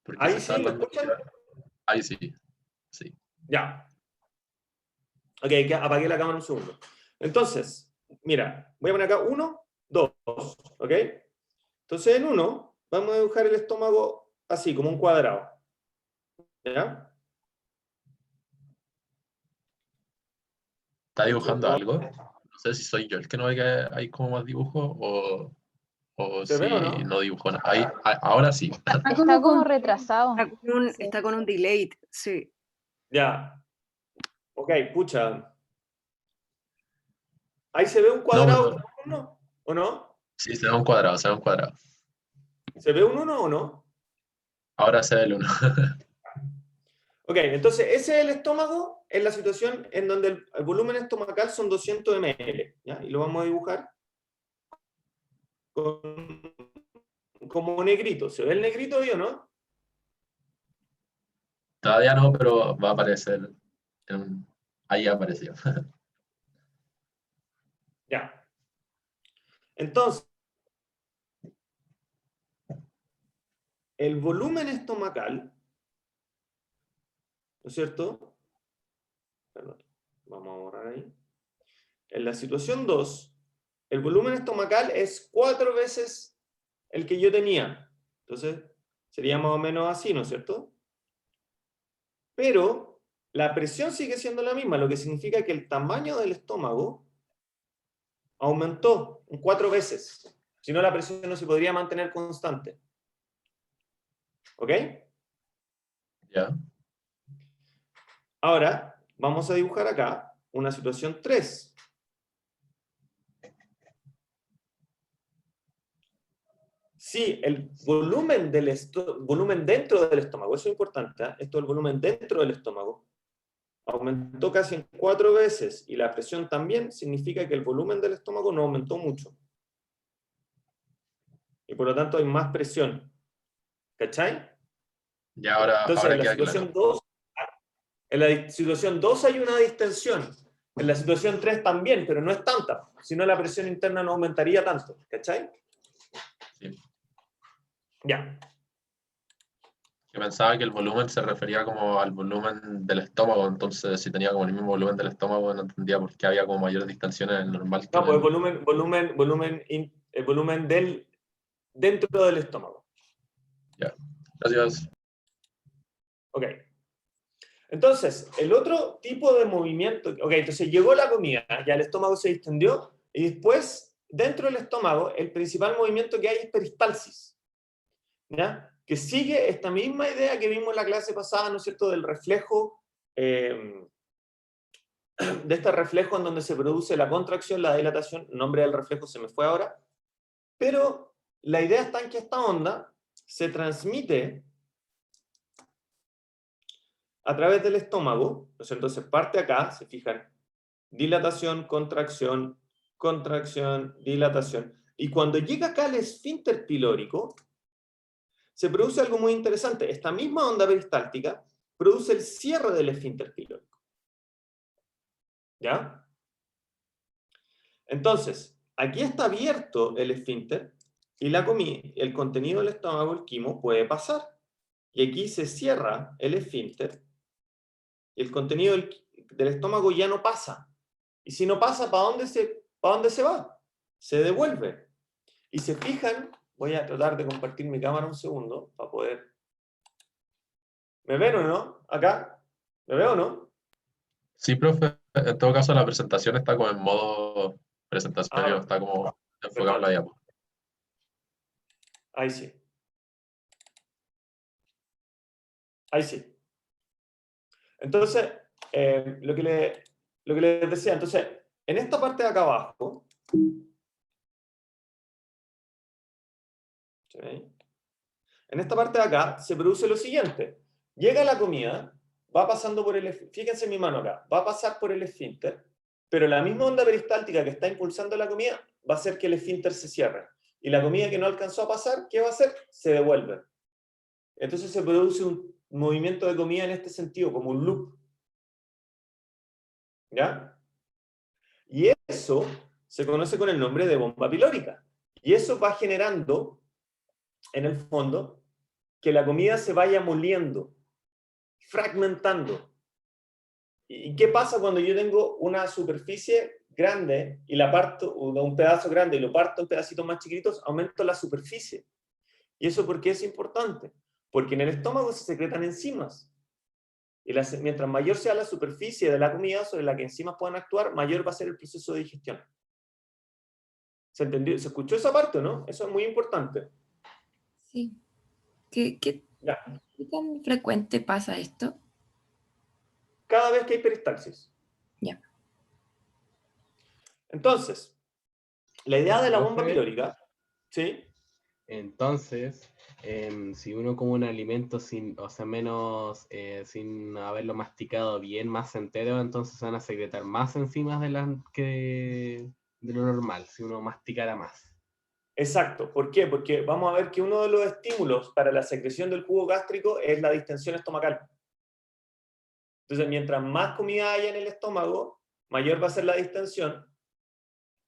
Porque si Ahí está sí, ¿me hablando, escuchan? ahí sí, sí. Ya. Ok, que apagué la cámara un segundo. Entonces, mira, voy a poner acá 1, 2, ¿ok? Entonces en 1 vamos a dibujar el estómago así, como un cuadrado. ¿Ya? ¿Está Un dibujando segundo. algo? No sé si soy yo el que no ve que hay como más dibujo o ¿Se ve o si no? no dibujo nada. Ahí, ahora sí. Está como retrasado. Está con un delay, sí. Ya. Ok, pucha. ¿Ahí se ve un No, cuadrado pero con 1 o no? sí, se ve un cuadrado, se ve un cuadrado. ¿Se ve un 1 o no? Ahora se ve el 1. Ok, entonces ese es el estómago en la situación en donde el volumen estomacal son 200 ml, ¿ya? Y lo vamos a dibujar como negrito. ¿Se ve el negrito ahí o no? Todavía no, pero va a aparecer. Ahí apareció. Ya. Entonces, el volumen estomacal, ¿no es cierto? Perdón, vamos a borrar ahí. En la situación 2, el volumen estomacal es 4 veces el que yo tenía. Entonces, sería más o menos así, ¿no es cierto? Pero la presión sigue siendo la misma, lo que significa que el tamaño del estómago aumentó en 4 veces. Si no, la presión no se podría mantener constante. ¿Ok? Ya. Ahora, vamos a dibujar acá una situación 3. Si el volumen, volumen dentro del estómago, eso es importante, ¿eh? Esto es el volumen dentro del estómago, aumentó casi en 4 veces y la presión también, significa que el volumen del estómago no aumentó mucho. Y por lo tanto hay más presión. ¿Cachai? Ya Entonces, ahora queda claro. En la situación 2 hay una distensión. En la situación 3 también, pero no es tanta. Si no, la presión interna no aumentaría tanto. ¿Cachai? Sí. Ya. que pensaba que el volumen se refería como al volumen del estómago, entonces si tenía como el mismo volumen del estómago no entendía por qué había como mayores distensiones en el normal que No, en pues el el... volumen dentro del estómago. Ya, gracias. Ok. Entonces, el otro tipo de movimiento, ok, entonces llegó la comida, ya el estómago se distendió, y después, dentro del estómago, el principal movimiento que hay es peristalsis, ¿ya? Que sigue esta misma idea que vimos en la clase pasada, ¿no es cierto?, del reflejo, de este reflejo en donde se produce la contracción, la dilatación, el nombre del reflejo se me fue ahora, pero la idea está en que esta onda se transmite a través del estómago, entonces parte acá, se fijan, dilatación, contracción, contracción, dilatación. Y cuando llega acá el esfínter pilórico, se produce algo muy interesante. Esta misma onda peristáltica produce el cierre del esfínter pilórico. ¿Ya? Entonces, aquí está abierto el esfínter y el contenido del estómago, el quimo, puede pasar. Y aquí se cierra el esfínter y el contenido del estómago ya no pasa. Y si no pasa, ¿para dónde se va? Se devuelve. Y se fijan, voy a tratar de compartir mi cámara un segundo para poder... ¿Me ven o no? ¿Acá? ¿Me veo o no? Sí, profe, en todo caso la presentación está como en modo presentación y no está como enfocado en la diapositiva. Ahí sí. Ahí sí. Entonces, lo que les decía, entonces, en esta parte de acá abajo, ¿sí? En esta parte de acá se produce lo siguiente. Llega la comida, va pasando por fíjense mi mano acá, va a pasar por el esfínter, pero la misma onda peristáltica que está impulsando la comida va a hacer que el esfínter se cierre. Y la comida que no alcanzó a pasar, ¿qué va a hacer? Se devuelve. Entonces se produce un movimiento de comida en este sentido, como un loop. ¿Ya? Y eso se conoce con el nombre de bomba pilórica. Y eso va generando, en el fondo, que la comida se vaya moliendo, fragmentando. ¿Y qué pasa cuando yo tengo una superficie grande y la parto, un pedazo grande y lo parto en pedacitos más chiquitos? Aumento la superficie. ¿Y eso por qué es importante? Porque en el estómago se secretan enzimas. Y mientras mayor sea la superficie de la comida sobre la que enzimas puedan actuar, mayor va a ser el proceso de digestión. ¿Se entendió? ¿Se escuchó esa parte o no? Eso es muy importante. Sí. ¿Qué tan frecuente pasa esto? Cada vez que hay peristalsis. Ya. Entonces, la idea de la bomba Profe, pilórica, ¿sí? Entonces, si uno come un alimento sin haberlo masticado bien, más entero, entonces van a secretar más enzimas de lo normal, si uno masticara más. Exacto. ¿Por qué? Porque vamos a ver que uno de los estímulos para la secreción del jugo gástrico es la distensión estomacal. Entonces, mientras más comida haya en el estómago, mayor va a ser la distensión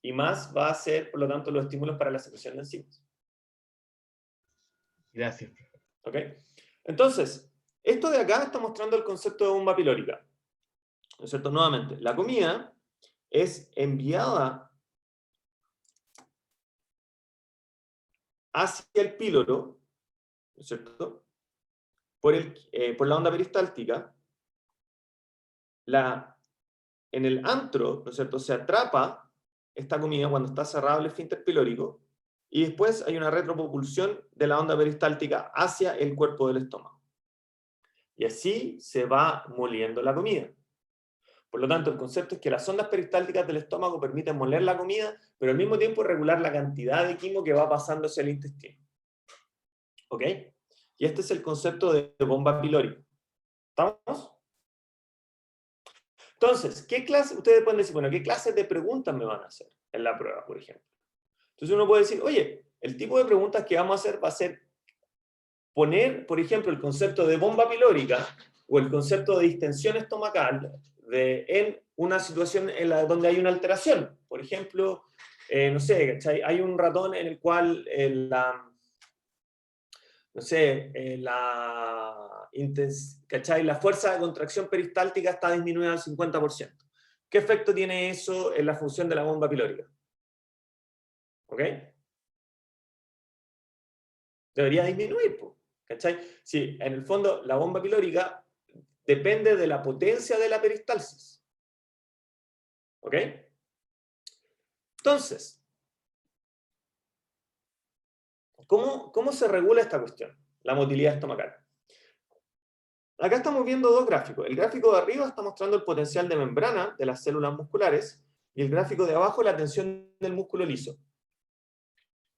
y más va a ser, por lo tanto, los estímulos para la secreción de enzimas. Gracias. ¿Ok? Entonces, esto de acá está mostrando el concepto de bomba pilórica. ¿No es cierto? Nuevamente, la comida es enviada hacia el píloro, ¿no es cierto? Por la onda peristáltica. En el antro, ¿no es cierto?, se atrapa esta comida cuando está cerrado el esfínter pilórico y después hay una retropropulsión de la onda peristáltica hacia el cuerpo del estómago. Y así se va moliendo la comida. Por lo tanto, el concepto es que las ondas peristálticas del estómago permiten moler la comida, pero al mismo tiempo regular la cantidad de quimo que va pasando hacia el intestino. ¿Ok? Y este es el concepto de bomba pilórica. ¿Estamos? Entonces, ustedes pueden decir, bueno, ¿qué clases de preguntas me van a hacer en la prueba, por ejemplo? Entonces uno puede decir, oye, el tipo de preguntas que vamos a hacer va a ser poner, por ejemplo, el concepto de bomba pilórica o el concepto de distensión estomacal en una situación donde hay una alteración. Por ejemplo, no sé, hay un ratón en el cual no sé, ¿cachai? La fuerza de contracción peristáltica está disminuida al 50%. ¿Qué efecto tiene eso en la función de la bomba pilórica? ¿Ok? Debería disminuir, ¿cachai? Sí, en el fondo la bomba pilórica depende de la potencia de la peristalsis. ¿Ok? Entonces, ¿cómo se regula esta cuestión? La motilidad estomacal. Acá estamos viendo dos gráficos. El gráfico de arriba está mostrando el potencial de membrana de las células musculares y el gráfico de abajo la tensión del músculo liso.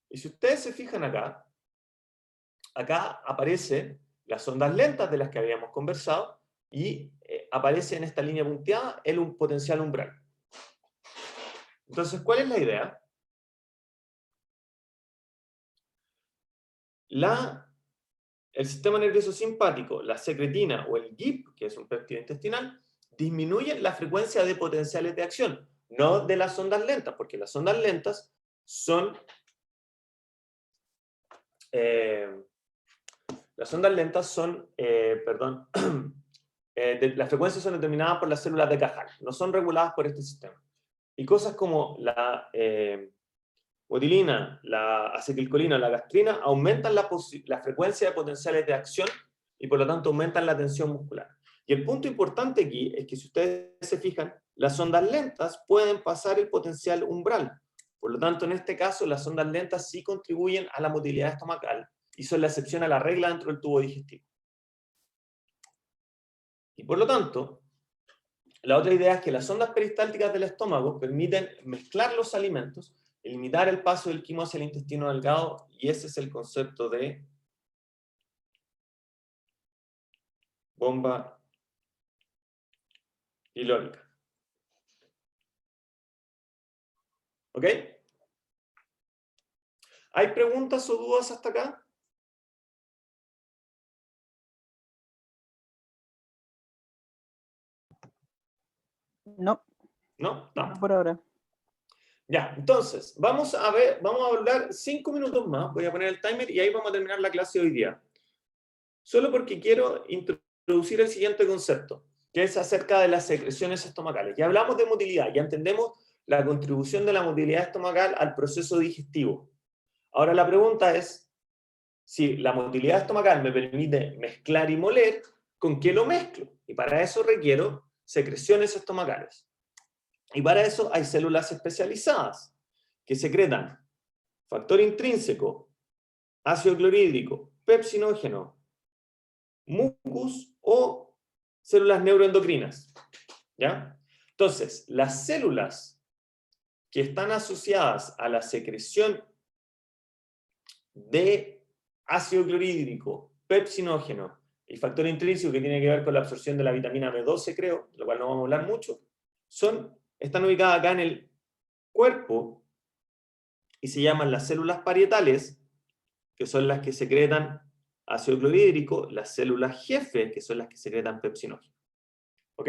Y si ustedes se fijan acá aparecen las ondas lentas de las que habíamos conversado y aparece en esta línea punteada el potencial umbral. Entonces, ¿cuál es la idea? El sistema nervioso simpático, la secretina o el GIP, que es un péptido intestinal, disminuyen la frecuencia de potenciales de acción, no de las ondas lentas, porque las ondas lentas son... las ondas lentas son, las frecuencias son determinadas por las células de Cajal, no son reguladas por este sistema. Y cosas como la motilina, la acetilcolina o la gastrina aumentan la frecuencia de potenciales de acción y por lo tanto aumentan la tensión muscular. Y el punto importante aquí es que si ustedes se fijan, las ondas lentas pueden pasar el potencial umbral. Por lo tanto, en este caso, las ondas lentas sí contribuyen a la motilidad estomacal y son la excepción a la regla dentro del tubo digestivo. Y por lo tanto, la otra idea es que las ondas peristálticas del estómago permiten mezclar los alimentos y limitar el paso del quimo hacia el intestino delgado, y ese es el concepto de bomba pilórica. ¿Ok? ¿Hay preguntas o dudas hasta acá? No. ¿No? No por ahora. Ya, entonces, vamos a hablar 5 minutos más, voy a poner el timer y ahí vamos a terminar la clase de hoy día. Solo porque quiero introducir el siguiente concepto, que es acerca de las secreciones estomacales. Ya hablamos de motilidad, ya entendemos la contribución de la motilidad estomacal al proceso digestivo. Ahora la pregunta es, si la motilidad estomacal me permite mezclar y moler, ¿con qué lo mezclo? Y para eso requiero secreciones estomacales. Y para eso hay células especializadas que secretan factor intrínseco, ácido clorhídrico, pepsinógeno, mucus o células neuroendocrinas. ¿Ya? Entonces, las células que están asociadas a la secreción de ácido clorhídrico, pepsinógeno y factor intrínseco que tiene que ver con la absorción de la vitamina B12, creo, de lo cual no vamos a hablar mucho, están ubicadas acá en el cuerpo y se llaman las células parietales, que son las que secretan ácido clorhídrico, las células jefe, que son las que secretan pepsinógeno. ¿Ok?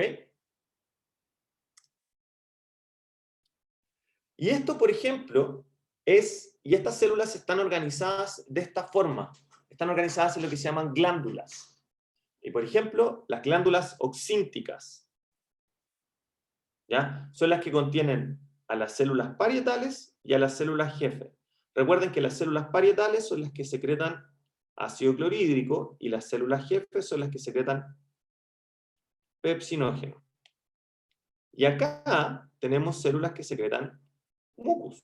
Y esto, por ejemplo, y estas células están organizadas de esta forma. Están organizadas en lo que se llaman glándulas. Y, por ejemplo, las glándulas oxínticas, ¿ya? Son las que contienen a las células parietales y a las células jefe. Recuerden que las células parietales son las que secretan ácido clorhídrico y las células jefe son las que secretan pepsinógeno. Y acá tenemos células que secretan mucus.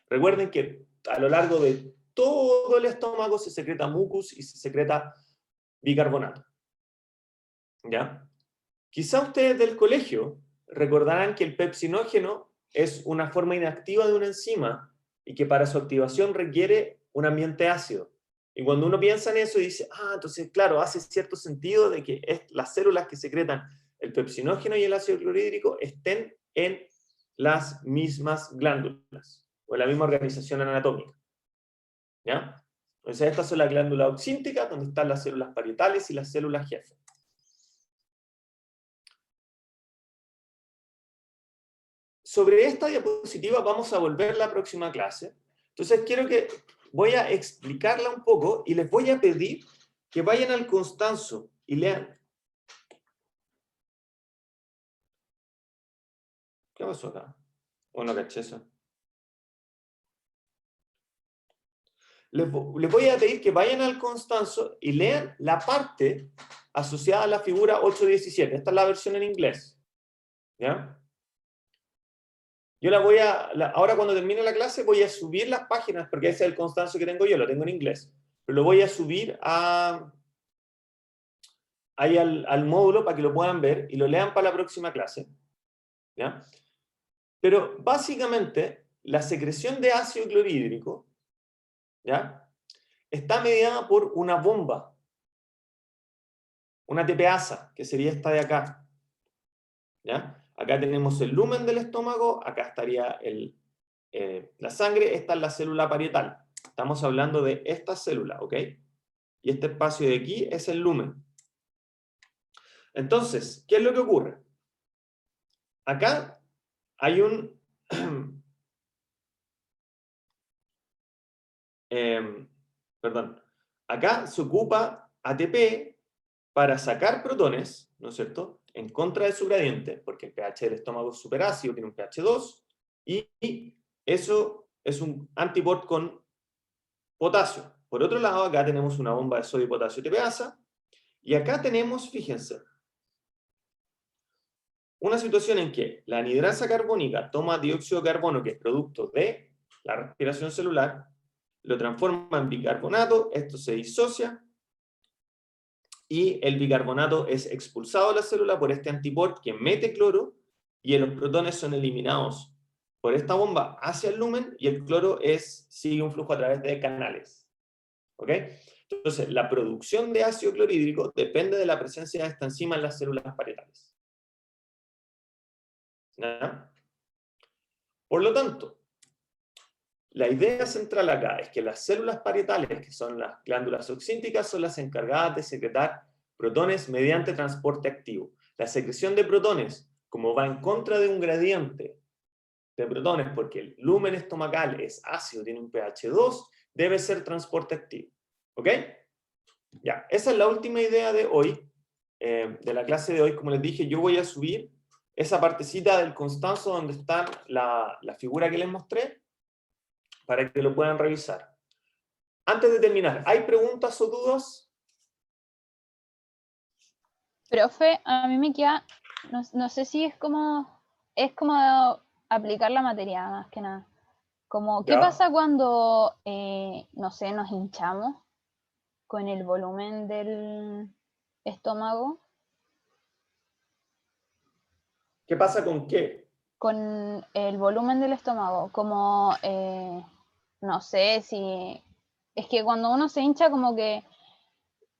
Recuerden que a lo largo de todo el estómago se secreta mucus y se secreta bicarbonato. ¿Ya? Quizá ustedes del colegio recordarán que el pepsinógeno es una forma inactiva de una enzima y que para su activación requiere un ambiente ácido. Y cuando uno piensa en eso y dice, entonces claro, hace cierto sentido de que las células que secretan el pepsinógeno y el ácido clorhídrico estén en las mismas glándulas o en la misma organización anatómica. ¿Ya? Entonces estas son las glándulas oxínticas, donde están las células parietales y las células jefe. Sobre esta diapositiva vamos a volver la próxima clase. Entonces quiero que voy a explicarla un poco y les voy a pedir que vayan al Constanzo y lean. ¿Qué pasó acá? Bueno, caché eso. Les voy a pedir que vayan al Constanzo y lean la parte asociada a la figura 8.17. Esta es la versión en inglés. ¿Ya? Yo la voy a... ahora cuando termine la clase voy a subir las páginas, porque ese es el Constanzo que tengo yo, lo tengo en inglés. Pero lo voy a subir ahí al módulo para que lo puedan ver y lo lean para la próxima clase. ¿Ya? Pero básicamente la secreción de ácido clorhídrico, ¿ya?, está mediada por una bomba, una tepeasa, que sería esta de acá. ¿Ya? Acá tenemos el lumen del estómago, acá estaría la sangre, esta es la célula parietal. Estamos hablando de esta célula, ¿ok? Y este espacio de aquí es el lumen. Entonces, ¿qué es lo que ocurre? Acá hay un... perdón. Acá se ocupa ATP para sacar protones, ¿no es cierto?, en contra de su gradiente, porque el pH del estómago es superácido, tiene un pH 2, y eso es un antiport con potasio. Por otro lado, acá tenemos una bomba de sodio y potasio tepeasa, y acá tenemos, fíjense, una situación en que la anhidrasa carbónica toma dióxido de carbono, que es producto de la respiración celular, lo transforma en bicarbonato, esto se disocia, y el bicarbonato es expulsado de la célula por este antiport que mete cloro, y los protones son eliminados por esta bomba hacia el lumen, y el cloro sigue un flujo a través de canales. ¿Ok? Entonces, la producción de ácido clorhídrico depende de la presencia de esta enzima en las células parietales. ¿Ya? Por lo tanto, la idea central acá es que las células parietales, que son las glándulas oxínticas, son las encargadas de secretar protones mediante transporte activo. La secreción de protones, como va en contra de un gradiente de protones, porque el lumen estomacal es ácido, tiene un pH 2, debe ser transporte activo. ¿Ok? Ya, esa es la última idea de hoy, de la clase de hoy. Como les dije, yo voy a subir esa partecita del Constanzo donde está la figura que les mostré, para que lo puedan revisar. Antes de terminar, ¿hay preguntas o dudas? Profe, a mí me queda, no sé si es como aplicar la materia más que nada. Como, ¿qué Ya. pasa cuando, no sé, nos hinchamos con el volumen del estómago? ¿Qué pasa con qué? Con el volumen del estómago, como, no sé si, es que cuando uno se hincha como que,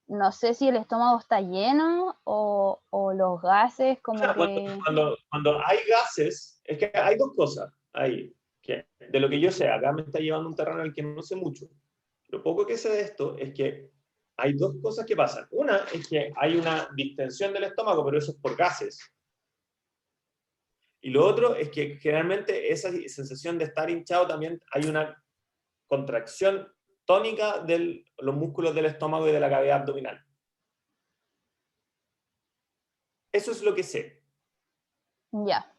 no sé si el estómago está lleno o los gases como que... Cuando hay gases, es que hay dos cosas ahí, que de lo que yo sé, acá me está llevando un terreno al que no sé mucho. Lo poco que sé de esto es que hay dos cosas que pasan. Una es que hay una distensión del estómago, pero eso es por gases. Y lo otro es que generalmente esa sensación de estar hinchado también hay una contracción tónica de los músculos del estómago y de la cavidad abdominal. Eso es lo que sé. Ya.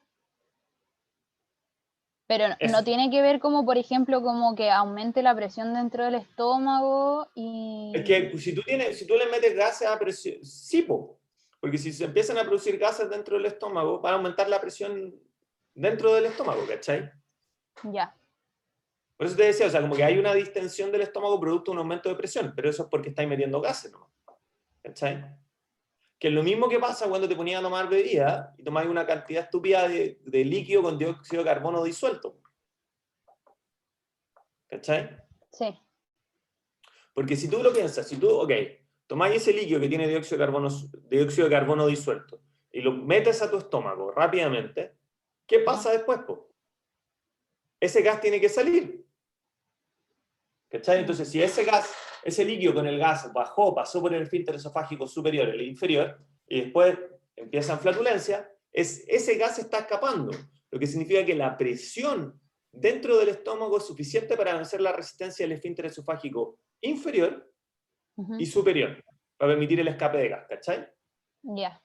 Pero Eso. no tiene que ver como, por ejemplo, como que aumente la presión dentro del estómago y... Es que si tú le metes gases a presión, sí, porque si se empiezan a producir gases dentro del estómago, va a aumentar la presión dentro del estómago, ¿cachai? Ya. Por eso te decía, o sea, como que hay una distensión del estómago producto de un aumento de presión, pero eso es porque estáis metiendo gases, ¿no? ¿Cachai? Que es lo mismo que pasa cuando te ponías a tomar bebida y tomáis una cantidad estúpida de líquido con dióxido de carbono disuelto. ¿Cachai? Sí. Porque si tú lo piensas, si tú, ok, tomáis ese líquido que tiene dióxido de carbono disuelto y lo metes a tu estómago rápidamente, ¿qué pasa después, po? Ese gas tiene que salir. ¿Cachai? Entonces, si ese líquido con el gas pasó por el esfínter esofágico superior y el inferior, y después empieza en flatulencia, ese gas está escapando, lo que significa que la presión dentro del estómago es suficiente para vencer la resistencia del esfínter esofágico inferior y superior, para permitir el escape de gas, ¿cachai? Ya.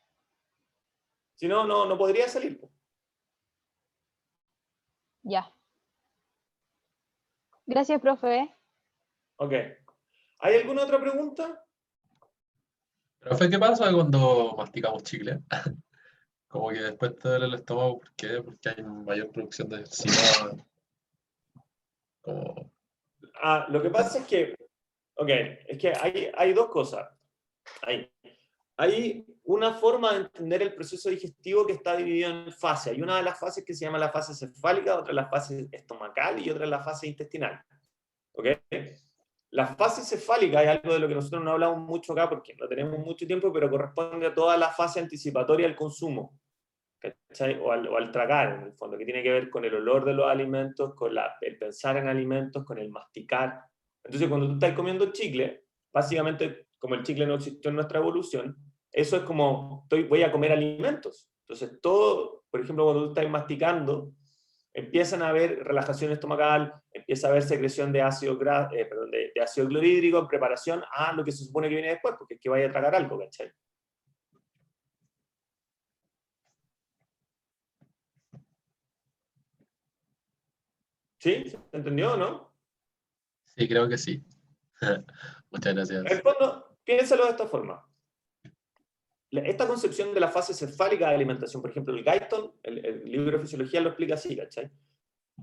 Si no, no podría salir. Ya. Gracias, profe. Ok. ¿Hay alguna otra pregunta? Profe, ¿qué pasa cuando masticamos chicle? Como que después te duele el estómago, ¿por qué? Porque hay mayor producción de enzima. Como... Lo que pasa es que, es que hay dos cosas. Hay una forma de entender el proceso digestivo que está dividido en fases. Hay una de las fases que se llama la fase cefálica, otra es la fase estomacal y otra es la fase intestinal. ¿Ok? La fase cefálica es algo de lo que nosotros no hablamos mucho acá porque no tenemos mucho tiempo, pero corresponde a toda la fase anticipatoria al consumo, ¿cachai? O al tragar, en el fondo, que tiene que ver con el olor de los alimentos, con el pensar en alimentos, con el masticar. Entonces, cuando tú estás comiendo chicle, básicamente, como el chicle no existió en nuestra evolución, eso es como, voy a comer alimentos. Entonces, todo, por ejemplo, cuando tú estás masticando, empiezan a haber relajación estomacal, empieza a haber secreción de ácido, de ácido clorhídrico en preparación a lo que se supone que viene después, porque es que vaya a tragar algo, ¿cachai? ¿Sí? ¿Se entendió o no? Sí, creo que sí. Muchas gracias. En el fondo, piénsalo de esta forma. Esta concepción de la fase cefálica de alimentación, por ejemplo, el Guyton, el libro de fisiología lo explica así, ¿cachai?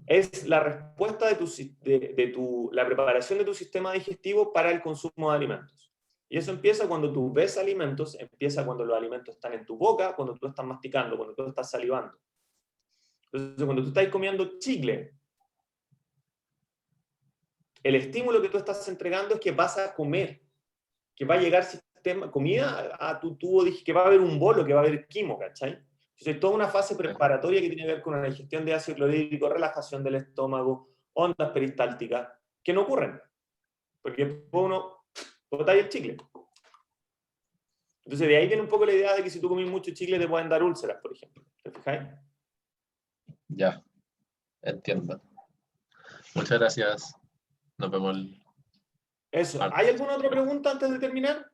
Es la respuesta la preparación de tu sistema digestivo para el consumo de alimentos. Y eso empieza cuando tú ves alimentos, empieza cuando los alimentos están en tu boca, cuando tú estás masticando, cuando tú estás salivando. Entonces, cuando tú estás comiendo chicle, el estímulo que tú estás entregando es que vas a comer, que va a llegar comida a tu tubo, que va a haber un bolo, que va a haber quimo, ¿cachai? Entonces, hay toda una fase preparatoria que tiene que ver con una digestión de ácido clorhídrico, relajación del estómago, ondas peristálticas, que no ocurren. Porque después uno bota el chicle. Entonces, de ahí viene un poco la idea de que si tú comes mucho chicle te pueden dar úlceras, por ejemplo. ¿Te fijáis? Ya, entiendo. Muchas gracias. Nos vemos Eso. ¿Hay alguna otra pregunta antes de terminar?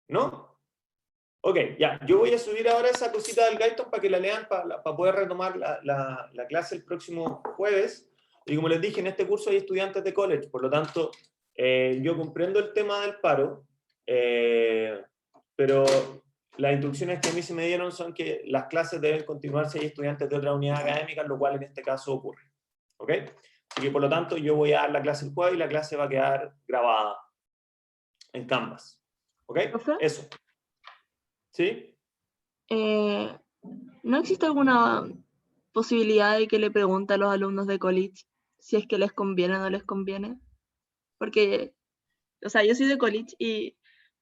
¿No? Ok, ya. Yo voy a subir ahora esa cosita del Guyton para que la lean, para poder retomar la clase el próximo jueves. Y como les dije, en este curso hay estudiantes de college, por lo tanto, yo comprendo el tema del paro, pero las instrucciones que a mí se me dieron son que las clases deben continuar si hay estudiantes de otras unidades académicas, lo cual en este caso ocurre. ¿Ok? Así que por lo tanto yo voy a dar la clase el jueves y la clase va a quedar grabada en Canvas. ¿Ok? Eso. ¿Sí? ¿No existe alguna posibilidad de que le pregunte a los alumnos de college si es que les conviene o no les conviene? Porque, o sea, yo soy de college y,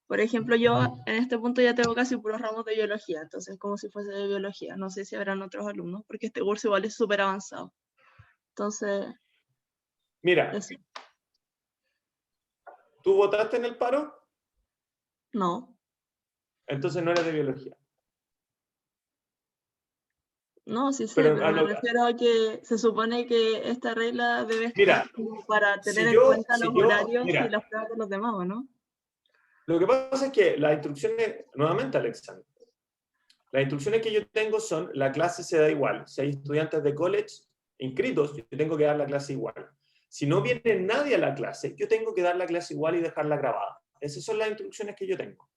por ejemplo, yo en este punto ya tengo casi puros ramos de biología, entonces como si fuese de biología. No sé si habrán otros alumnos, porque este curso igual es súper avanzado. Entonces... Mira, eso. ¿Tú votaste en el paro? No. Entonces no eres de biología. No, sí sé, Pero pero me refiero a que se supone que esta regla debe estar como para tener en cuenta los horarios y las pruebas de los demás, ¿o no? Lo que pasa es que las instrucciones, nuevamente Alexander, las instrucciones que yo tengo son, la clase se da igual. Si hay estudiantes de college inscritos, yo tengo que dar la clase igual. Si no viene nadie a la clase, yo tengo que dar la clase igual y dejarla grabada. Esas son las instrucciones que yo tengo.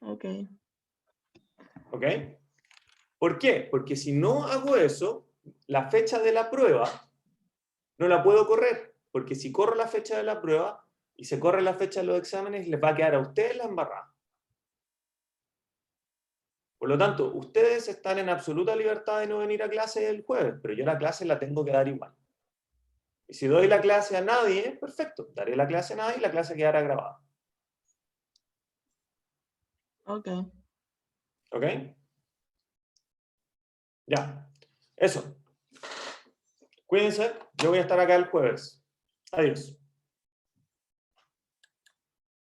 Ok. ¿Ok? ¿Por qué? Porque si no hago eso, la fecha de la prueba no la puedo correr. Porque si corro la fecha de la prueba y se corre la fecha de los exámenes, les va a quedar a ustedes la embarrada. Por lo tanto, ustedes están en absoluta libertad de no venir a clase el jueves, pero yo la clase la tengo que dar igual. Y si doy la clase a nadie, perfecto, daré la clase a nadie y la clase quedará grabada. Ok. ¿Ok? Ya. Eso. Cuídense, yo voy a estar acá el jueves. Adiós.